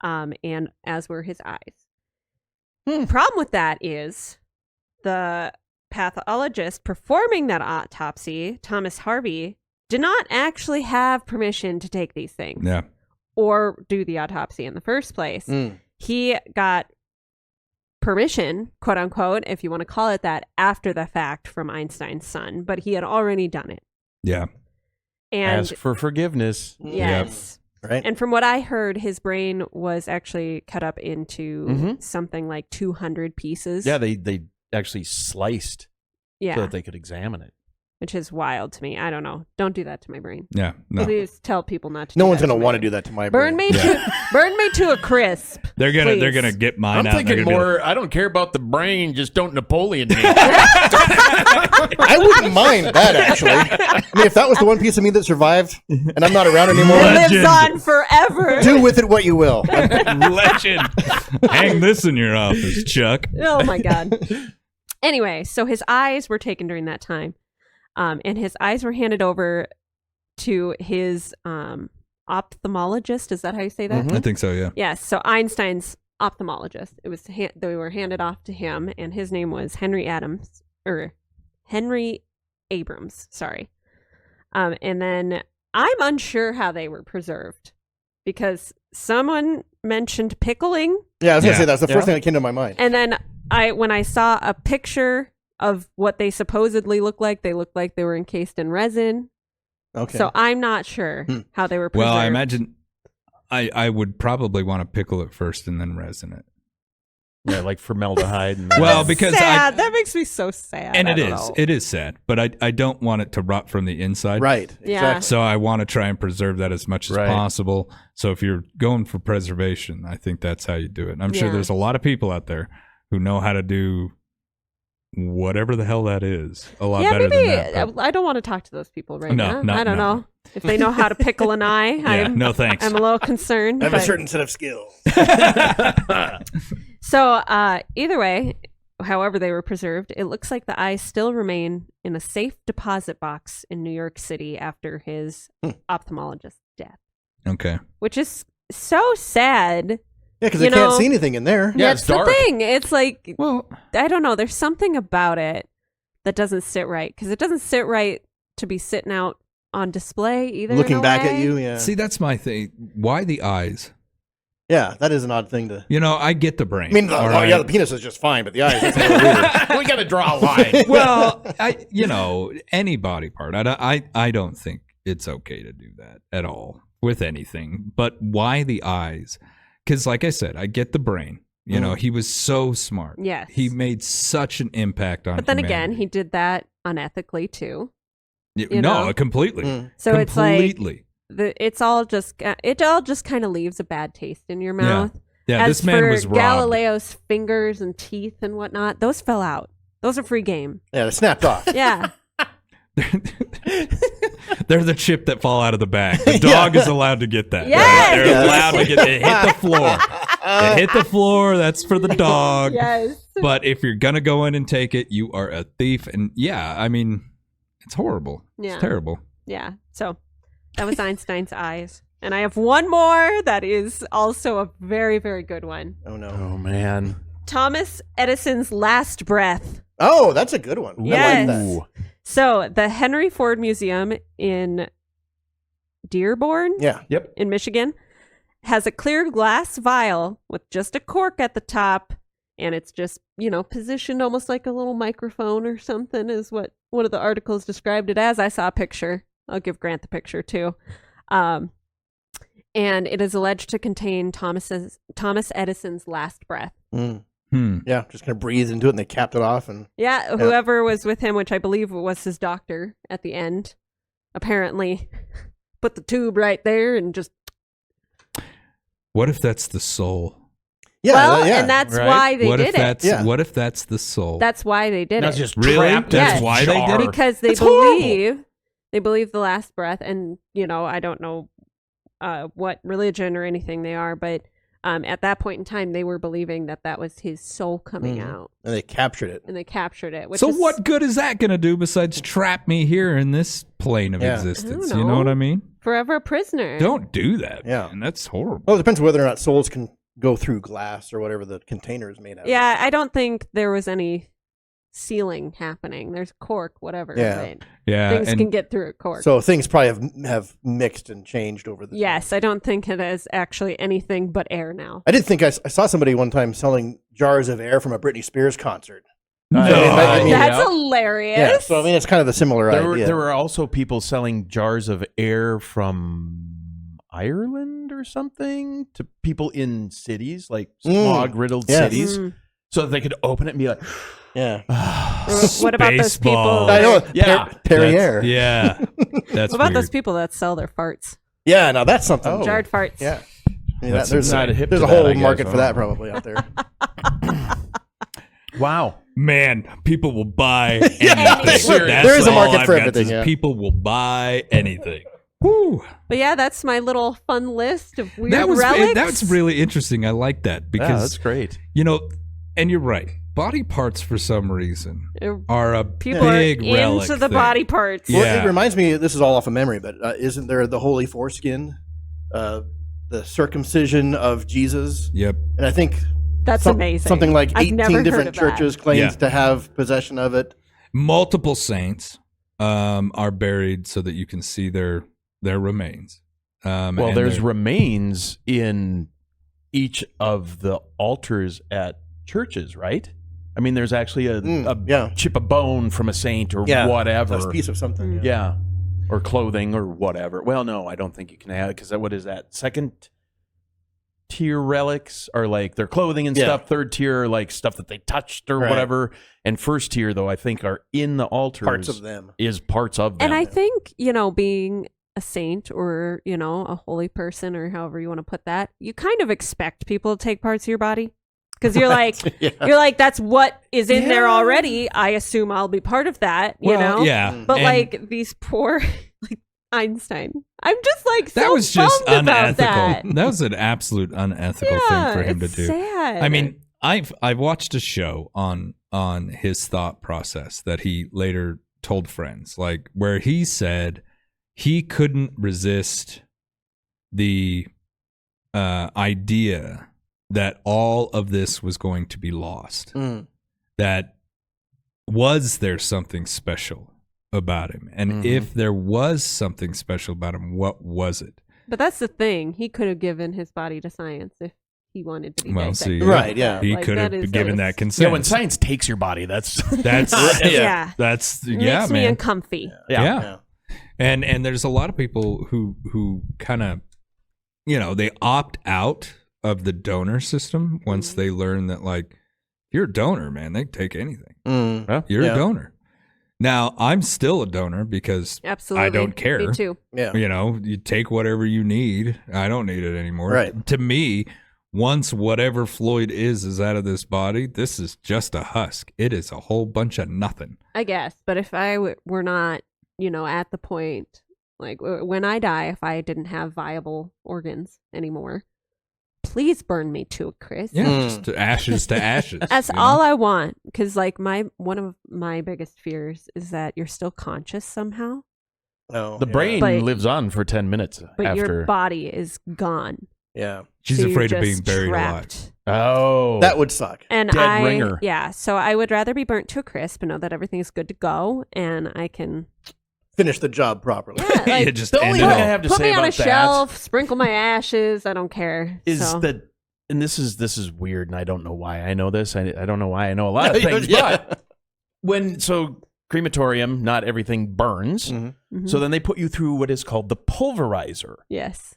and as were his eyes. Problem with that is the pathologist performing that autopsy, Thomas Harvey, did not actually have permission to take these things
Yeah.
or do the autopsy in the first place.
Mm.
He got permission, quote unquote, if you want to call it that, after the fact from Einstein's son, but he had already done it.
Yeah.
And
Ask for forgiveness.
yes.
Right.
And from what I heard, his brain was actually cut up into something like 200 pieces.
Yeah, they actually sliced
Yeah.
so that they could examine it.
Which is wild to me. I don't know. Don't do that to my brain.
Yeah. No.
Please tell people not to
No
do
one's
that
going to
my
want to
brain.
do that to my
Burn
brain.
me burn me to a crisp.
They're
please.
gonna get mine
I'm
out. and they're
thinking
gonna be
more. I don't care about the brain. Just don't Napoleon me.
I wouldn't mind that, actually. I mean, if that was the one piece of me that survived and I'm not around anymore,
It lives
Legend.
on forever.
do with it what you will.
Legend. Hang this in your office, Chuck.
Oh my god. Anyway, so his eyes were taken during that time, and his eyes were handed over to his ophthalmologist. Is that how you say that?
I think so. Yeah.
Yes. So Einstein's ophthalmologist. It was they were handed off to him, and his name was Henry Abrams. Sorry. And then I'm unsure how they were preserved because someone mentioned pickling.
Yeah, I was going to
Yeah.
say that's the first thing that came to my mind.
And then when I saw a picture of what they supposedly looked like they were encased in resin.
Okay.
So I'm not sure how they were preserved.
Well, I imagine I would probably want to pickle it first and then resin it.
Yeah, like formaldehyde. And
Well, because
sad. That makes me so sad.
and
I
it
don't
is
know.
it is sad, but I don't want it to rot from the inside.
right.
Yeah.
Exactly.
So I want to try and preserve that as much as
Right.
possible. So if you're going for preservation, I think that's how you do it. And I'm sure
Yeah.
there's a lot of people out there who know how to do whatever the hell that is a lot
Yeah,
better
maybe
than that. but-
I don't want to talk to those people right
No,
now. I don't
no.
know if they know how to pickle an eye.
Yeah, no thanks.
I'm a little concerned.
I have a
but-
certain set of skills.
So either way, however they were preserved, it looks like the eyes still remain in a safe deposit box in New York City after his ophthalmologist's death,
Okay.
which is so sad.
Yeah, because
You
they can't
know-
see anything in there.
Yeah,
That's
it's dark.
the thing. It's like,
Well,
I don't know. There's something about it that doesn't sit right because it doesn't sit right to be sitting out on display either. in
Looking
a
back
way.
at you, yeah.
see, that's my thing. Why the eyes?
Yeah, that is an odd thing to...
You know, I get the brain.
I mean,
all
yeah,
right?
the penis is just fine, but the eyes, that's a little weird.
we got to draw a line.
Well, any body part. I don't think it's okay to do that at all with anything. But why the eyes? Because, like I said, I get the brain. You know, he was so smart.
Yes.
He made such an impact on
But then again,
humanity.
he did that unethically too.
no,
know?
completely.
Mm.
So it's like
completely.
it all just kind of leaves a bad taste in your mouth.
Yeah,
As
this man
for
was robbed.
Galileo's fingers and teeth and whatnot, those fell out. Those are free game.
Yeah, they snapped off.
Yeah.
They're the chip that fall out of the bag. The dog is allowed to get that.
Yes!
They're
Yes.
allowed to get it. Hit the floor. It hit the floor. That's for the dog.
Yes.
But if you're gonna go in and take it, you are a thief. And yeah, I mean, it's horrible.
Yeah.
It's terrible.
Yeah. So that was Einstein's eyes. And I have one more that is also a very, very good one.
Oh, no.
Oh man.
Thomas Edison's last breath.
Oh, that's a good one.
Yes.
I like that.
So the Henry Ford Museum in Dearborn
Yeah.
Yep.
in Michigan has a clear glass vial with just a cork at the top and it's just, positioned almost like a little microphone or something is what one of the articles described it as. I saw a picture. I'll give Grant the picture too. And it is alleged to contain Thomas Edison's last breath.
Yeah, just kind of breathed into it and they capped it off. And
Yeah, whoever was with him, which I believe was his doctor at the end, apparently put the tube right there and just...
What if that's the soul?
yeah,
and that's
right?
why they
What
did
if
it.
that's
Yeah.
What if that's the soul?
That's why they did
That's
it.
just
Really?
trapped
That's
in a
why they did
jar.
it?
Because they
That's horrible.
believe the last breath, and I don't know what religion or anything they are, but at that point in time, they were believing that was his soul coming out,
and they captured it.
and they captured it. Which
So
is,
what good is that going to do besides trap me here in this plane of
Yeah.
existence?
I don't
You know what
know.
I mean?
Forever a prisoner.
Don't do that.
Yeah.
Man. That's horrible.
Well, it depends whether or not souls can go through glass or whatever the container is made out of.
Yeah, I don't think there was any sealing happening. There's cork, whatever.
Yeah.
But
Yeah.
things
and
can get through a cork.
So things probably have mixed and changed over the
Yes, I don't think it is actually anything but air now.
I did think I saw somebody one time selling jars of air from a Britney Spears concert.
No.
I mean,
That's
yeah.
hilarious.
Yeah, so I mean, it's kind of the similar idea.
There were also people selling jars of air from Ireland or something to people in cities, like smog-riddled
Yes.
cities, so that they could open it and be like,
Yeah.
What about those people?
Spaceball.
I know.
Yeah.
Perrier.
Yeah. That's
What about
weird.
those people that sell their farts?
Yeah, now that's something.
Oh.
Jarred farts.
Yeah. I mean,
That's
there's
not hip
there's
to
a
that,
whole
I guess.
market
I
for that
don't know.
probably out there.
wow.
Man, people will buy anything.
Seriously.
There is a
all
market
I've
for
got
everything,
is
yeah.
People will buy anything. Woo.
But yeah, that's my little fun list of weird
That was
relics.
really interesting. I like that
Yeah,
because
that's great.
and you're right. Body parts for some reason
Uh,
are a
People
big
are
relic
into the
thing.
body parts.
Yeah.
Well, it reminds me, this is all off of memory, but isn't there the holy foreskin, the circumcision of Jesus?
Yep.
And I think
That's amazing.
something like
I've never
18
heard
different
of that.
churches claims
Yeah.
to have possession of it.
Multiple saints are buried so that you can see their remains.
Well,
and
there's
they're-
remains in each of the altars at churches, right? I mean, there's actually a
yeah.
chip of bone from a saint or
Yeah.
whatever.
That's a piece of something.
Yeah. Or clothing or whatever. Well, no, I don't think you can have it because what is that? Second tier relics are like their clothing and
Yeah.
stuff. Third tier are like stuff that they touched or
Right.
whatever. And first tier, though, I think are in the altars.
Parts of them.
Is parts of them.
And I think, being a saint or, a holy person or however you want to put that, you kind of expect people to take parts of your body. Because you're like, that's what is in there already. I assume I'll be part of that, you know?
Yeah.
But
And
like these poor, like Einstein, I'm just like so
that was just
bummed about
unethical.
that.
Was an absolute unethical
Yeah,
thing for him to
it's
do.
sad.
I mean, I've watched a show on his thought process that he later told friends, like where he said he couldn't resist the idea that all of this was going to be lost. That was there something special about him? And if there was something special about him, what was it?
But that's the thing. He could have given his body to science if he wanted to be
Well,
dissected.
see,
Right, yeah.
He
Like,
could have
that is-
given
that
that
is-
consent.
yeah, when science takes your body, that's
That's
Yeah.
That's
It
yeah,
makes me
man.
uncomfy.
Yeah. And there's a lot of people who kind of they opt out of the donor system once they learn that like you're a donor, man. They can take anything. You're
Yeah.
a donor. Now, I'm still a donor because
Absolutely.
I don't care.
Me too.
Yeah.
you take whatever you need. I don't need it anymore.
Right.
To me, once whatever Floyd is out of this body, this is just a husk. It is a whole bunch of nothing.
I guess. But if I were not, at the point, like when I die, if I didn't have viable organs anymore, please burn me to a crisp.
Yeah, just ashes to ashes.
That's
you know?
all I want. Because like one of my biggest fears is that you're still conscious somehow,
No,
the
yeah.
brain
But-
lives on for 10 minutes
but
after.
your body is gone.
Yeah.
She's
So you're
afraid of being
just
buried
trapped.
Oh.
That would suck.
And
Dead ringer.
Yeah, so I would rather be burnt to a crisp and know that everything is good to go, and I can
Finish the job properly.
yeah, like,
Yeah, just
the
end
only
it
thing
all.
I have to
put
say
me on
about
a shelf, sprinkle my ashes. I don't care.
is
so.
that and this is weird, and I don't know why I know this. I don't know why I know a lot of things, but crematorium, not everything burns.
Mm-hmm.
So then they put you through what is called the pulverizer.
Yes.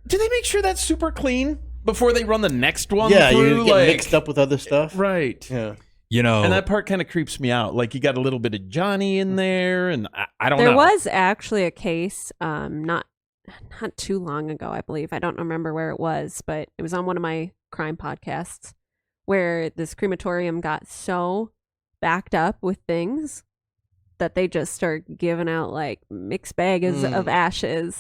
Do they make sure that's super clean before they run the next one?
Yeah,
through?
you get mixed up with other stuff.
Right.
Yeah.
You know,
And that part kind of creeps me out. Like, you got a little bit of Johnny in there, and I don't know.
There was actually a case, not too long ago, I believe. I don't remember where it was, but it was on one of my crime podcasts where this crematorium got so backed up with things that they just start giving out like mixed bags of ashes.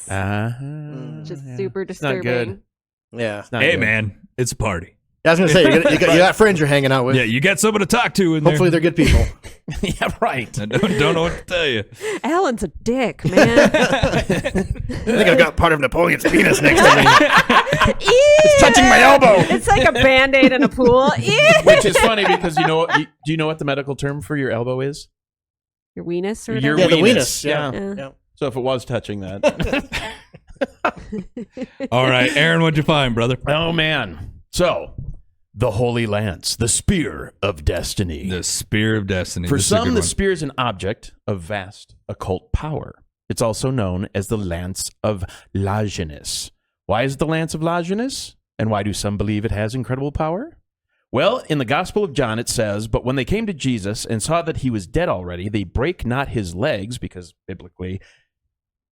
Just super
It's not
disturbing.
good.
Yeah.
It's not
hey
good.
man, it's a party.
I was going to say, you got friends you're hanging out with.
Yeah, you got someone to talk to in there.
Hopefully they're good people.
Yeah, right.
I don't know what to tell you.
Alan's a dick, man.
I think I've got part of Napoleon's penis next to me. It's touching my elbow.
It's like a Band-Aid in a pool.
Which is funny because do you know what the medical term for your elbow is?
Your weenus or
Your
whatever?
Yeah, the weenus.
Yeah.
Yeah.
Yeah.
So if it was touching that.
All right, Aaron, what'd you find, brother?
Oh, man. So, the Holy Lance, the Spear of Destiny.
The Spear of Destiny.
For
This is a
some,
good
the
one.
spear is an object of vast occult power. It's also known as the Lance of Longinus. Why is it the Lance of Longinus? And why do some believe it has incredible power? Well, in the Gospel of John, it says, "But when they came to Jesus and saw that he was dead already, they brake not his legs," because biblically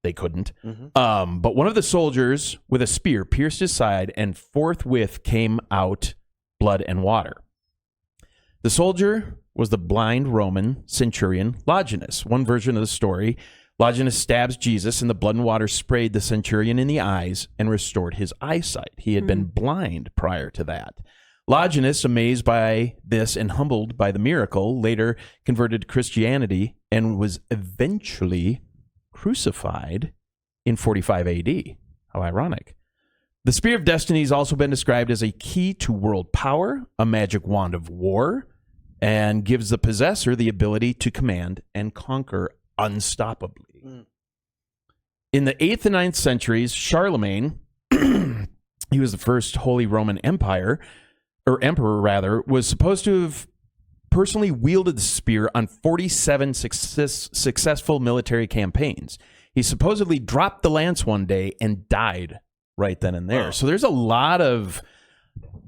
they couldn't. But one of the soldiers with a spear pierced his side, and forthwith came out blood and water. The soldier was the blind Roman centurion Longinus. One version of the story, Longinus stabs Jesus, and the blood and water sprayed the centurion in the eyes and restored his eyesight. He had been blind prior to that. Longinus, amazed by this and humbled by the miracle, later converted to Christianity and was eventually crucified in 45 AD. How ironic. The Spear of Destiny has also been described as a key to world power, a magic wand of war, and gives the possessor the ability to command and conquer unstoppably. In the 8th and 9th centuries, Charlemagne, he was the first Holy Roman Empire, or emperor rather, was supposed to have personally wielded the spear on 47 successful military campaigns. He supposedly dropped the lance one day and died right then and there.
Wow.
So there's a lot of,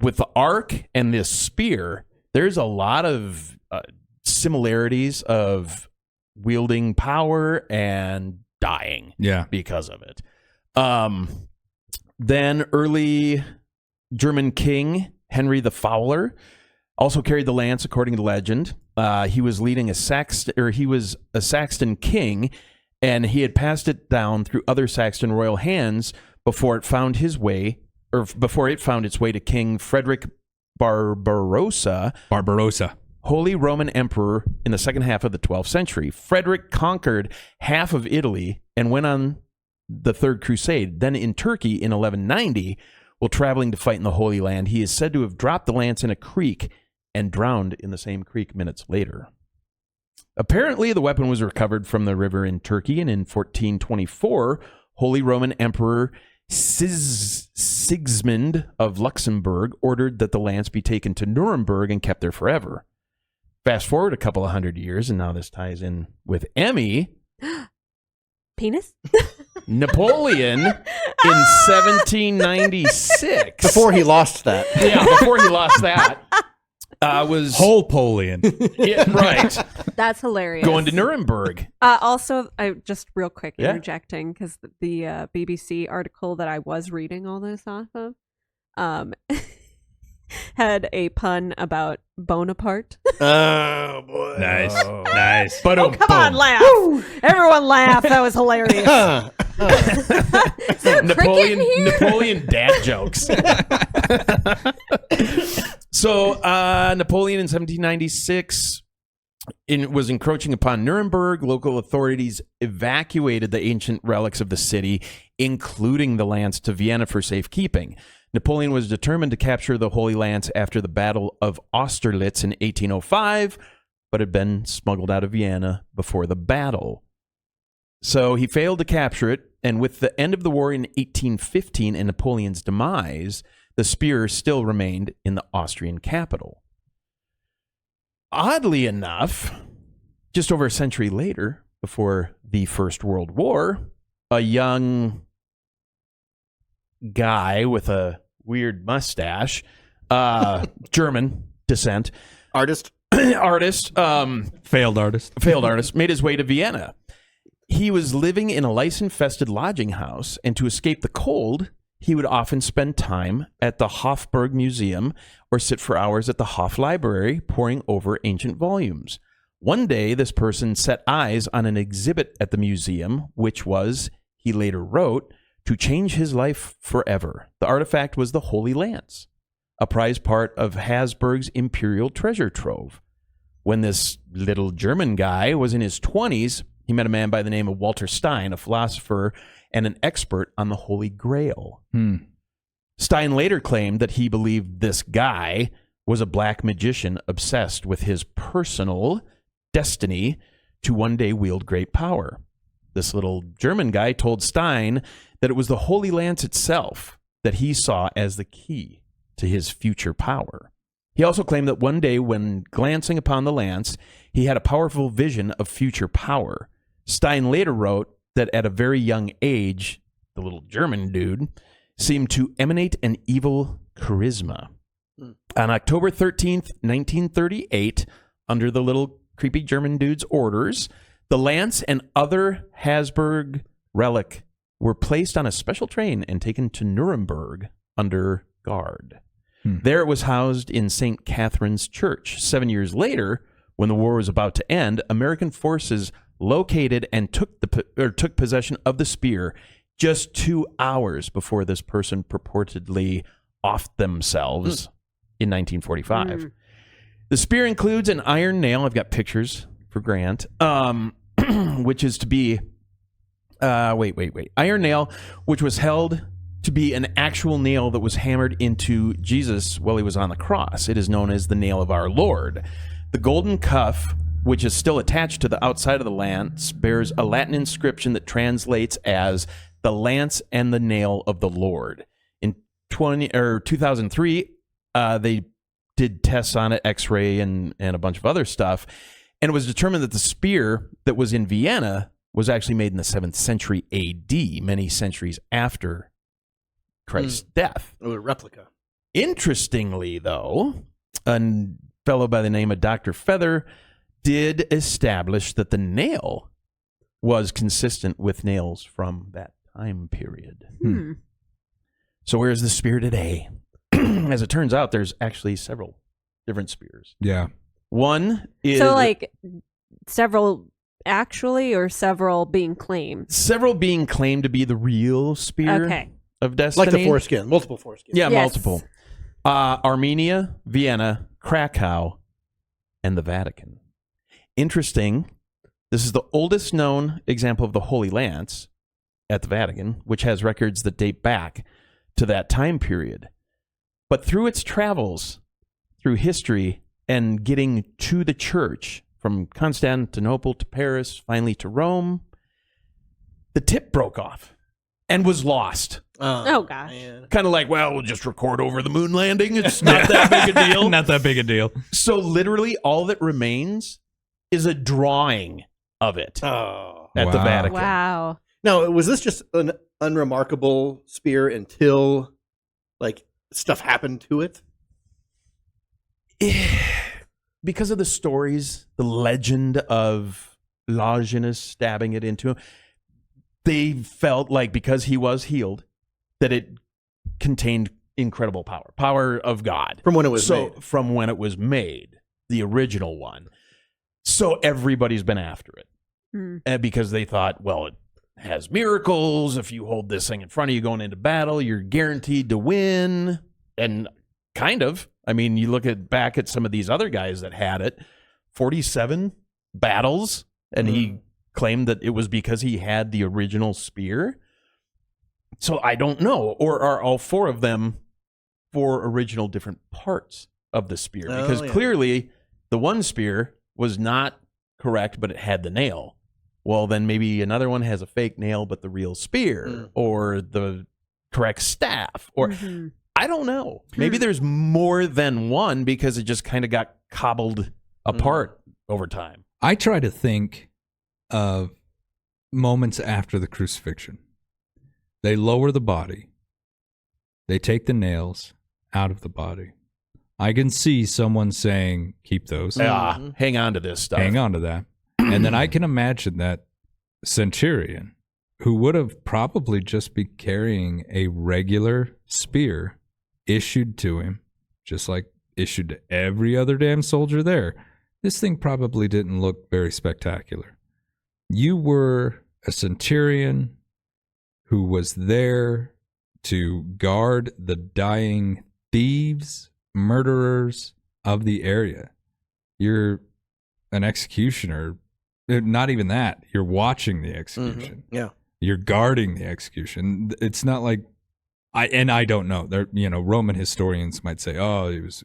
with the arc and this spear, there's a lot of similarities of wielding power and dying
Yeah.
because of it. Then early German king Henry the Fowler also carried the lance, according to legend. He was leading he was a Saxon king, and he had passed it down through other Saxon royal hands before it found its way to King Frederick Barbarossa, Holy Roman Emperor in the second half of the 12th century. Frederick conquered half of Italy and went on the Third Crusade. Then in Turkey in 1190, while traveling to fight in the Holy Land, he is said to have dropped the lance in a creek and drowned in the same creek minutes later. Apparently, the weapon was recovered from the river in Turkey, and in 1424, Holy Roman Emperor Sigismund of Luxembourg ordered that the lance be taken to Nuremberg and kept there forever. Fast forward a couple of hundred years, and now this ties in with Emmy.
Penis?
Napoleon in 1796.
Before he lost that.
Before he lost that, was
Whole Polian.
yeah, right
That's hilarious.
going to Nuremberg.
Also, I just real quick
Yeah.
interjecting because the BBC article that I was reading all this off of had a pun about Bonaparte.
Oh, boy.
Nice. Nice.
But
Come on, laugh! Everyone laugh. That was hilarious. Is there a cricket in here?
Napoleon dad jokes. So Napoleon in 1796 was encroaching upon Nuremberg. Local authorities evacuated the ancient relics of the city, including the lance, to Vienna for safekeeping. Napoleon was determined to capture the Holy Lance after the Battle of Austerlitz in 1805, but had been smuggled out of Vienna before the battle. So he failed to capture it, and with the end of the war in 1815 and Napoleon's demise, the spear still remained in the Austrian capital. Oddly enough, just over a century later, before the First World War, a young guy with a weird mustache, German descent,
Artist.
Failed artist.
made his way to Vienna. He was living in a lice-infested lodging house, and to escape the cold, he would often spend time at the Hofburg Museum or sit for hours at the Hof Library poring over ancient volumes. One day, this person set eyes on an exhibit at the museum, which was, he later wrote, to change his life forever. The artifact was the Holy Lance, a prized part of Habsburg's imperial treasure trove. When this little German guy was in his 20s, he met a man by the name of Walter Stein, a philosopher and an expert on the Holy Grail. Stein later claimed that he believed this guy was a black magician obsessed with his personal destiny to one day wield great power. This little German guy told Stein that it was the Holy Lance itself that he saw as the key to his future power. He also claimed that one day when glancing upon the lance, he had a powerful vision of future power. Stein later wrote that at a very young age, the little German dude seemed to emanate an evil charisma. On October 13th, 1938, under the little creepy German dude's orders, the lance and other Habsburg relic were placed on a special train and taken to Nuremberg under guard. There it was housed in St. Catherine's Church. 7 years later, when the war was about to end, American forces located and took possession of the spear just 2 hours before this person purportedly offed themselves in 1945. The spear includes an iron nail. I've got pictures for Grant, which is to be iron nail, which was held to be an actual nail that was hammered into Jesus while he was on the cross. It is known as the nail of our Lord. The golden cuff, which is still attached to the outside of the lance, bears a Latin inscription that translates as the lance and the nail of the Lord. In 2003, they did tests on it, X-ray and a bunch of other stuff, and it was determined that the spear that was in Vienna was actually made in the 7th century AD, many centuries after Christ's death.
A replica.
Interestingly, though, a fellow by the name of Dr. Feather did establish that the nail was consistent with nails from that time period. So where's the spear today? As it turns out, there's actually several different spears.
Yeah.
One is...
So, like, several actually or several being claimed?
Several being claimed to be the real spear of destiny.
Like the foreskin, multiple foreskins.
Yeah,
Yes.
multiple. Armenia, Vienna, Krakow, and the Vatican. Interesting. This is the oldest known example of the Holy Lance at the Vatican, which has records that date back to that time period. But through its travels, through history, and getting to the church, from Constantinople to Paris, finally to Rome, the tip broke off and was lost.
Oh, gosh.
Man.
Kind of like, well, we'll just record over the moon landing. It's not that big a deal.
Not that big a deal.
So literally all that remains is a drawing of it
Oh.
at the
Wow.
Vatican.
Wow.
Now, was this just an unremarkable spear until, like, stuff happened to it?
Because of the stories, the legend of Longinus stabbing it into him, they felt like because he was healed, that it contained incredible power of God.
From when it was made.
From when it was made, the original one. So everybody's been after it. And because they thought, well, it has miracles. If you hold this thing in front of you going into battle, you're guaranteed to win. And kind of. I mean, you look back at some of these other guys that had it, 47 battles, and he claimed that it was because he had the original spear. So I don't know. Or are all four of them four original different parts of the spear? Because clearly the one spear was not correct, but it had the nail. Well, then maybe another one has a fake nail, but the real spear, or the correct staff, or I don't know. Maybe there's more than one because it just kind of got cobbled apart over time.
I try to think of moments after the crucifixion. They lower the body. They take the nails out of the body. I can see someone saying, keep those.
Hang on to this stuff.
Hang on to that. And then I can imagine that centurion, who would have probably just be carrying a regular spear issued to him, just like issued to every other damn soldier there. This thing probably didn't look very spectacular. You were a centurion who was there to guard the dying thieves, murderers of the area. You're an executioner. Not even that. You're watching the execution.
Yeah.
You're guarding the execution. It's not like I don't know. There, Roman historians might say, "Oh, it was,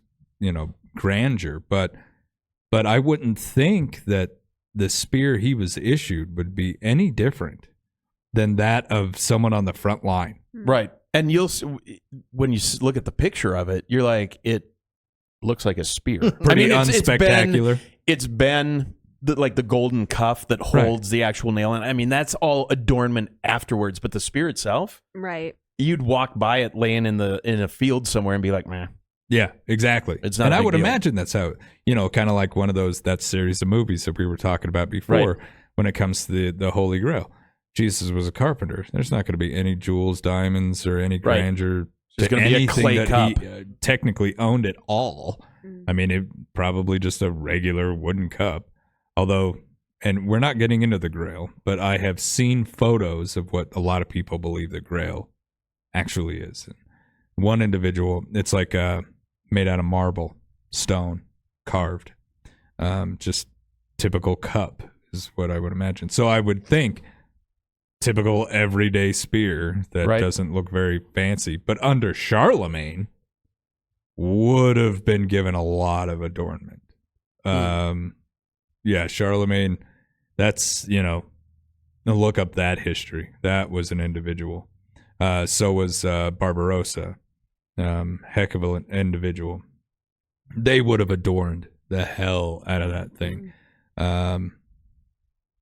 grandeur," but I wouldn't think that the spear he was issued would be any different than that of someone on the front line.
Right. And when you look at the picture of it, you're like, it looks like a spear.
Pretty unspectacular.
It's been the golden cuff that holds the actual nail. And I mean, that's all adornment afterwards. But the spear itself,
Right.
You'd walk by it laying in a field somewhere and be like, man.
Yeah, exactly.
It's not
and
a
I
big
would
deal.
imagine that's how, kind of like one of that series of movies that we were talking about before when it comes to the Holy Grail. Jesus was a carpenter. There's not going to be any jewels, diamonds, or any grandeur
There's
to
going to be a
anything
clay
that
cup.
he technically owned at all. I mean, it probably just a regular wooden cup. Although, and we're not getting into the Grail, but I have seen photos of what a lot of people believe the Grail actually is. One individual, it's like made out of marble, stone, carved. Just typical cup is what I would imagine. So I would think typical everyday spear that doesn't look very fancy, but under Charlemagne would have been given a lot of adornment. Yeah, Charlemagne, that's, look up that history. That was an individual. So was Barbarossa. Heck of an individual. They would have adorned the hell out of that thing.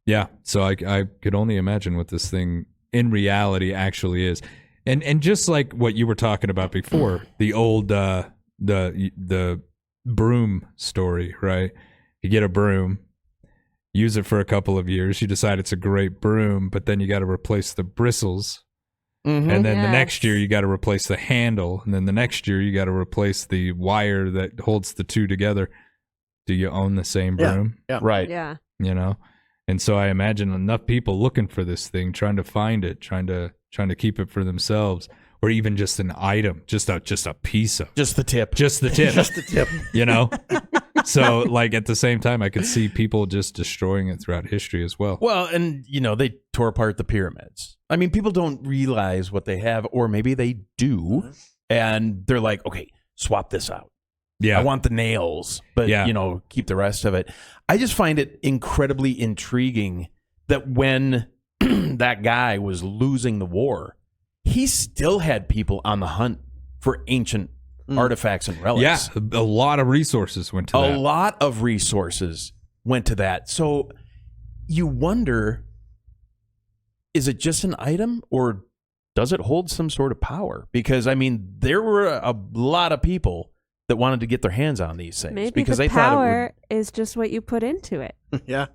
Yeah, so I could only imagine what this thing in reality actually is. And just like what you were talking about before, the old the broom story, right? You get a broom, use it for a couple of years, you decide it's a great broom, but then you got to replace the bristles.
Mm-hmm.
And then the next year you got to replace the handle, and then the next year you got to replace the wire that holds the two together. Do you own the same broom?
Yeah.
Right.
Yeah.
And so I imagine enough people looking for this thing, trying to find it, trying to keep it for themselves, or even just an item, just a piece of,
Just the tip.
just the tip,
Just the tip.
So like at the same time, I could see people just destroying it throughout history as well.
Well, and they tore apart the pyramids. I mean, people don't realize what they have, or maybe they do, and they're like, okay, swap this out.
Yeah.
I want the nails, but keep the rest of it. I just find it incredibly intriguing that when that guy was losing the war, he still had people on the hunt for ancient artifacts and relics.
Yeah, a lot of resources went to that.
A lot of resources went to that. So you wonder, is it just an item, or does it hold some sort of power? Because, I mean, there were a lot of people that wanted to get their hands on these things.
Maybe
because
the
they thought
power is just what you put into it.
Yeah.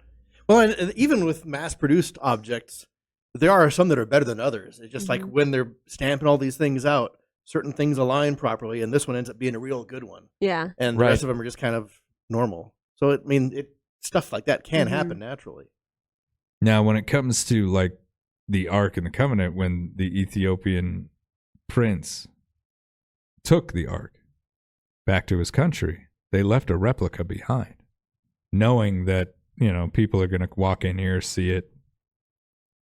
Well, and even with mass-produced objects, there are some that are better than others. It's just like when they're stamping all these things out, certain things align properly, and this one ends up being a real good one.
Yeah.
And the rest of them are just kind of normal. So, stuff like that can happen naturally.
Now, when it comes to like the Ark and the Covenant, when the Ethiopian prince took the Ark back to his country, they left a replica behind, knowing that, people are going to walk in here, see it.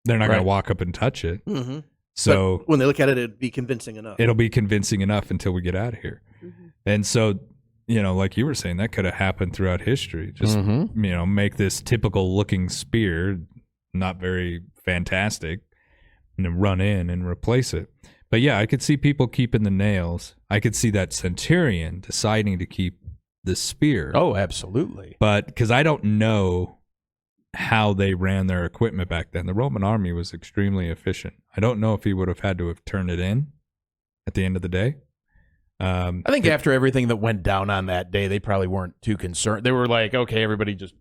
They're not going to walk up and touch it.
Mm-hmm.
So
but when they look at it, it'd be convincing enough.
It'll be convincing enough until we get out of here.
Mm-hmm.
And so, like you were saying, that could have happened throughout history. Just, make this typical looking spear, not very fantastic, and then run in and replace it. But yeah, I could see people keeping the nails. I could see that centurion deciding to keep the spear.
Oh, absolutely.
But because I don't know how they ran their equipment back then. The Roman army was extremely efficient. I don't know if he would have had to have turned it in at the end of the day.
I think after everything that went down on that day, they probably weren't too concerned. They were like, okay, everybody just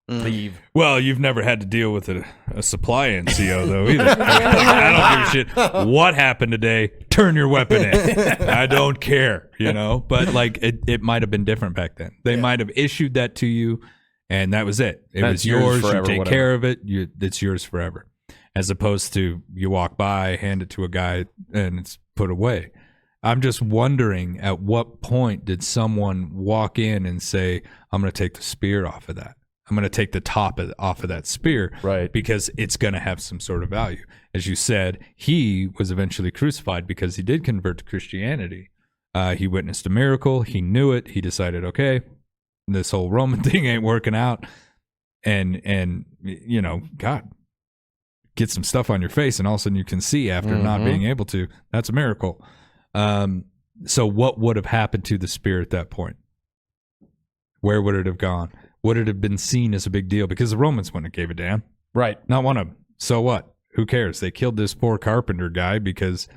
leave.
Well, you've never had to deal with a supply NCO, though, either. I don't give a shit what happened today. Turn your weapon in. I don't care, But, like, it might have been different back then. They might have issued that to you, and that was it. It
That's
was yours.
forever,
You take
whatever.
care of it. It's yours forever. As opposed to you walk by, hand it to a guy, and it's put away. I'm just wondering at what point did someone walk in and say, I'm going to take the spear off of that. I'm going to take the top off of that spear,
Right.
because it's going to have some sort of value. As you said, he was eventually crucified because he did convert to Christianity. He witnessed a miracle. He knew it. He decided, okay, this whole Roman thing ain't working out. And God, get some stuff on your face, and all of a sudden you can see after not being able to. That's a miracle. So what would have happened to the spear at that point? Where would it have gone? Would it have been seen as a big deal? Because the Romans wouldn't have gave a damn.
Right.
Not one of them. So what? Who cares? They killed this poor carpenter guy because,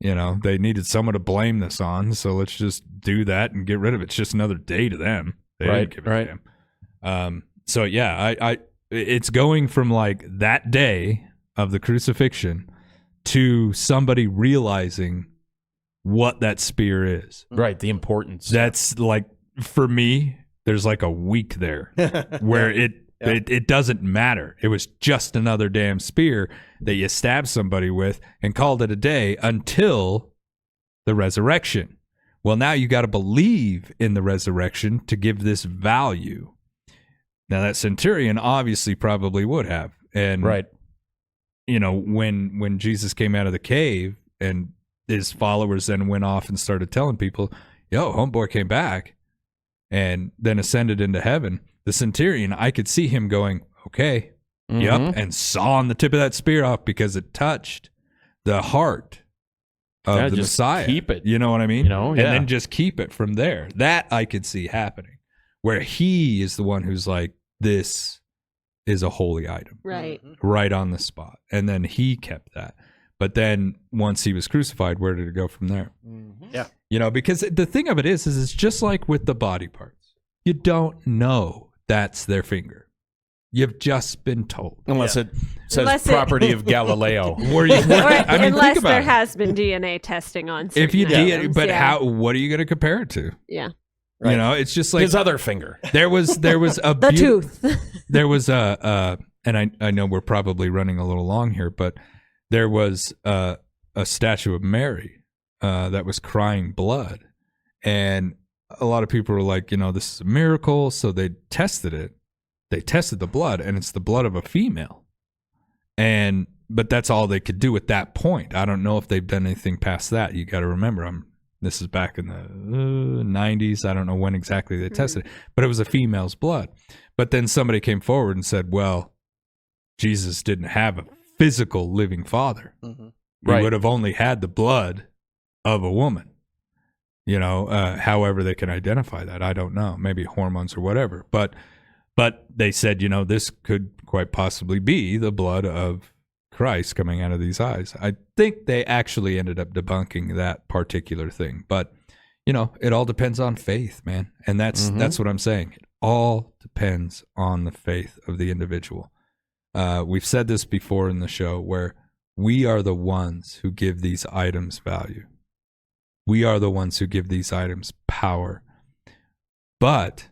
they needed someone to blame this on. So let's just do that and get rid of it. It's just another day to them. They didn't give a damn. So yeah, it's going from like that day of the crucifixion to somebody realizing what that spear is.
Right. The importance.
That's like, for me, there's like a week there where it doesn't matter. It was just another damn spear that you stabbed somebody with and called it a day until the resurrection. Well, now you got to believe in the resurrection to give this value. Now that centurion obviously probably would have. And
right.
When Jesus came out of the cave and his followers then went off and started telling people, yo, homeboy came back and then ascended into heaven, the centurion, I could see him going, okay, yep, and sawing the tip of that spear off because it touched the heart of the
just
Messiah.
keep it.
You know what I mean?
And
then just keep it from there. That I could see happening, where he is the one who's like, this is a holy item.
Right.
Right on the spot. And then he kept that. But then once he was crucified, where did it go from there?
Yeah.
Because the thing of it is it's just like with the body parts. You don't know that's their finger. You've just been told.
Unless it says
Unless
property of Galileo.
Where you,
Or
I mean,
unless
think about
there
it.
has been DNA testing on
If you
certain
did,
items,
but
yeah.
what are you going to compare it to?
Yeah.
Right.
It's just like
His other finger.
there was a
The tooth.
there was and I know we're probably running a little long here, but there was a statue of Mary that was crying blood, and a lot of people were like, this is a miracle, so they tested it. They tested the blood, and it's the blood of a female, but that's all they could do at that point. I don't know if they've done anything past that. You got to remember, this is back in the 90s. I don't know when exactly they tested it, but it was a female's blood. But then somebody came forward and said, well, Jesus didn't have a physical living father.
Mm-hmm.
He would have only had the blood of a woman. However they can identify that, I don't know. Maybe hormones or whatever. But they said, this could quite possibly be the blood of Christ coming out of these eyes. I think they actually ended up debunking that particular thing. But, it all depends on faith, man. And that's what I'm saying. It all depends on the faith of the individual. We've said this before in the show, where we are the ones who give these items value. We are the ones who give these items power. But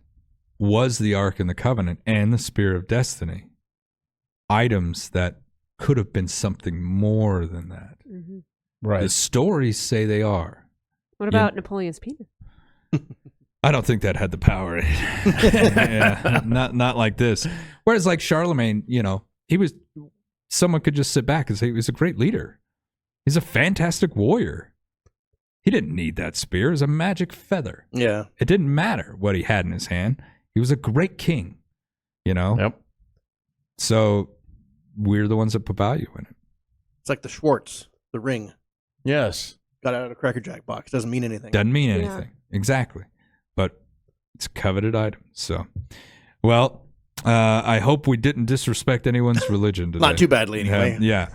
was the Ark and the Covenant and the Spear of Destiny items that could have been something more than that?
Mm-hmm.
Right.
The stories say they are.
What about Napoleon's penis?
I don't think that had the power in it. Yeah, not like this. Whereas like Charlemagne, someone could just sit back and say he was a great leader. He's a fantastic warrior. He didn't need that spear. It was a magic feather.
Yeah.
It didn't matter what he had in his hand. He was a great king,
Yep.
So we're the ones that put value in it.
It's like the Schwartz, the ring.
Yes.
got it out of a Cracker Jack box. Doesn't mean anything.
Doesn't mean
Yeah.
anything. Exactly. But it's a coveted item. So, well, I hope we didn't disrespect anyone's religion today.
Not too badly, anyway.
Yeah.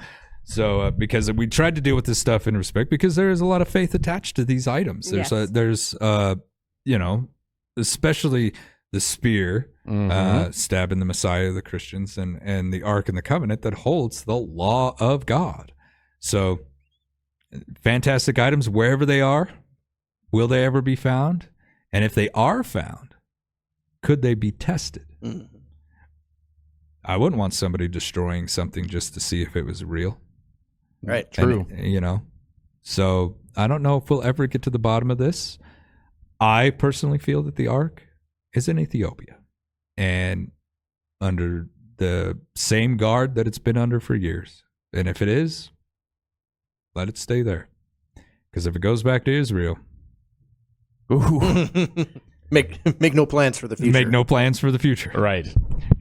So, because we tried to deal with this stuff in respect, because there is a lot of faith attached to these items. There's,
Yes.
you know, especially the spear stabbing the Messiah of the Christians, and the Ark and the Covenant that holds the law of God. So, fantastic items wherever they are. Will they ever be found? And if they are found, could they be tested?
Mhm.
I wouldn't want somebody destroying something just to see if it was real.
Right.
True.
And, you know, so I don't know if we'll ever get to the bottom of this. I personally feel that the Ark is in Ethiopia and under the same guard that it's been under for years. And if it is, let it stay there. Because if it goes back to Israel,
Ooh.
Make no plans for the future.
make no plans for the future.
Right.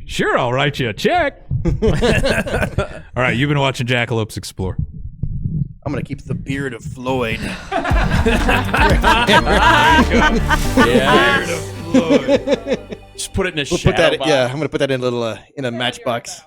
Sure, I'll write you a check. All right, you've been watching Jackalopes Explore.
I'm gonna keep the beard of Floyd.
Just put it in a
We'll
shadow
put that.
box.
Yeah, I'm gonna put that in a little in a matchbox.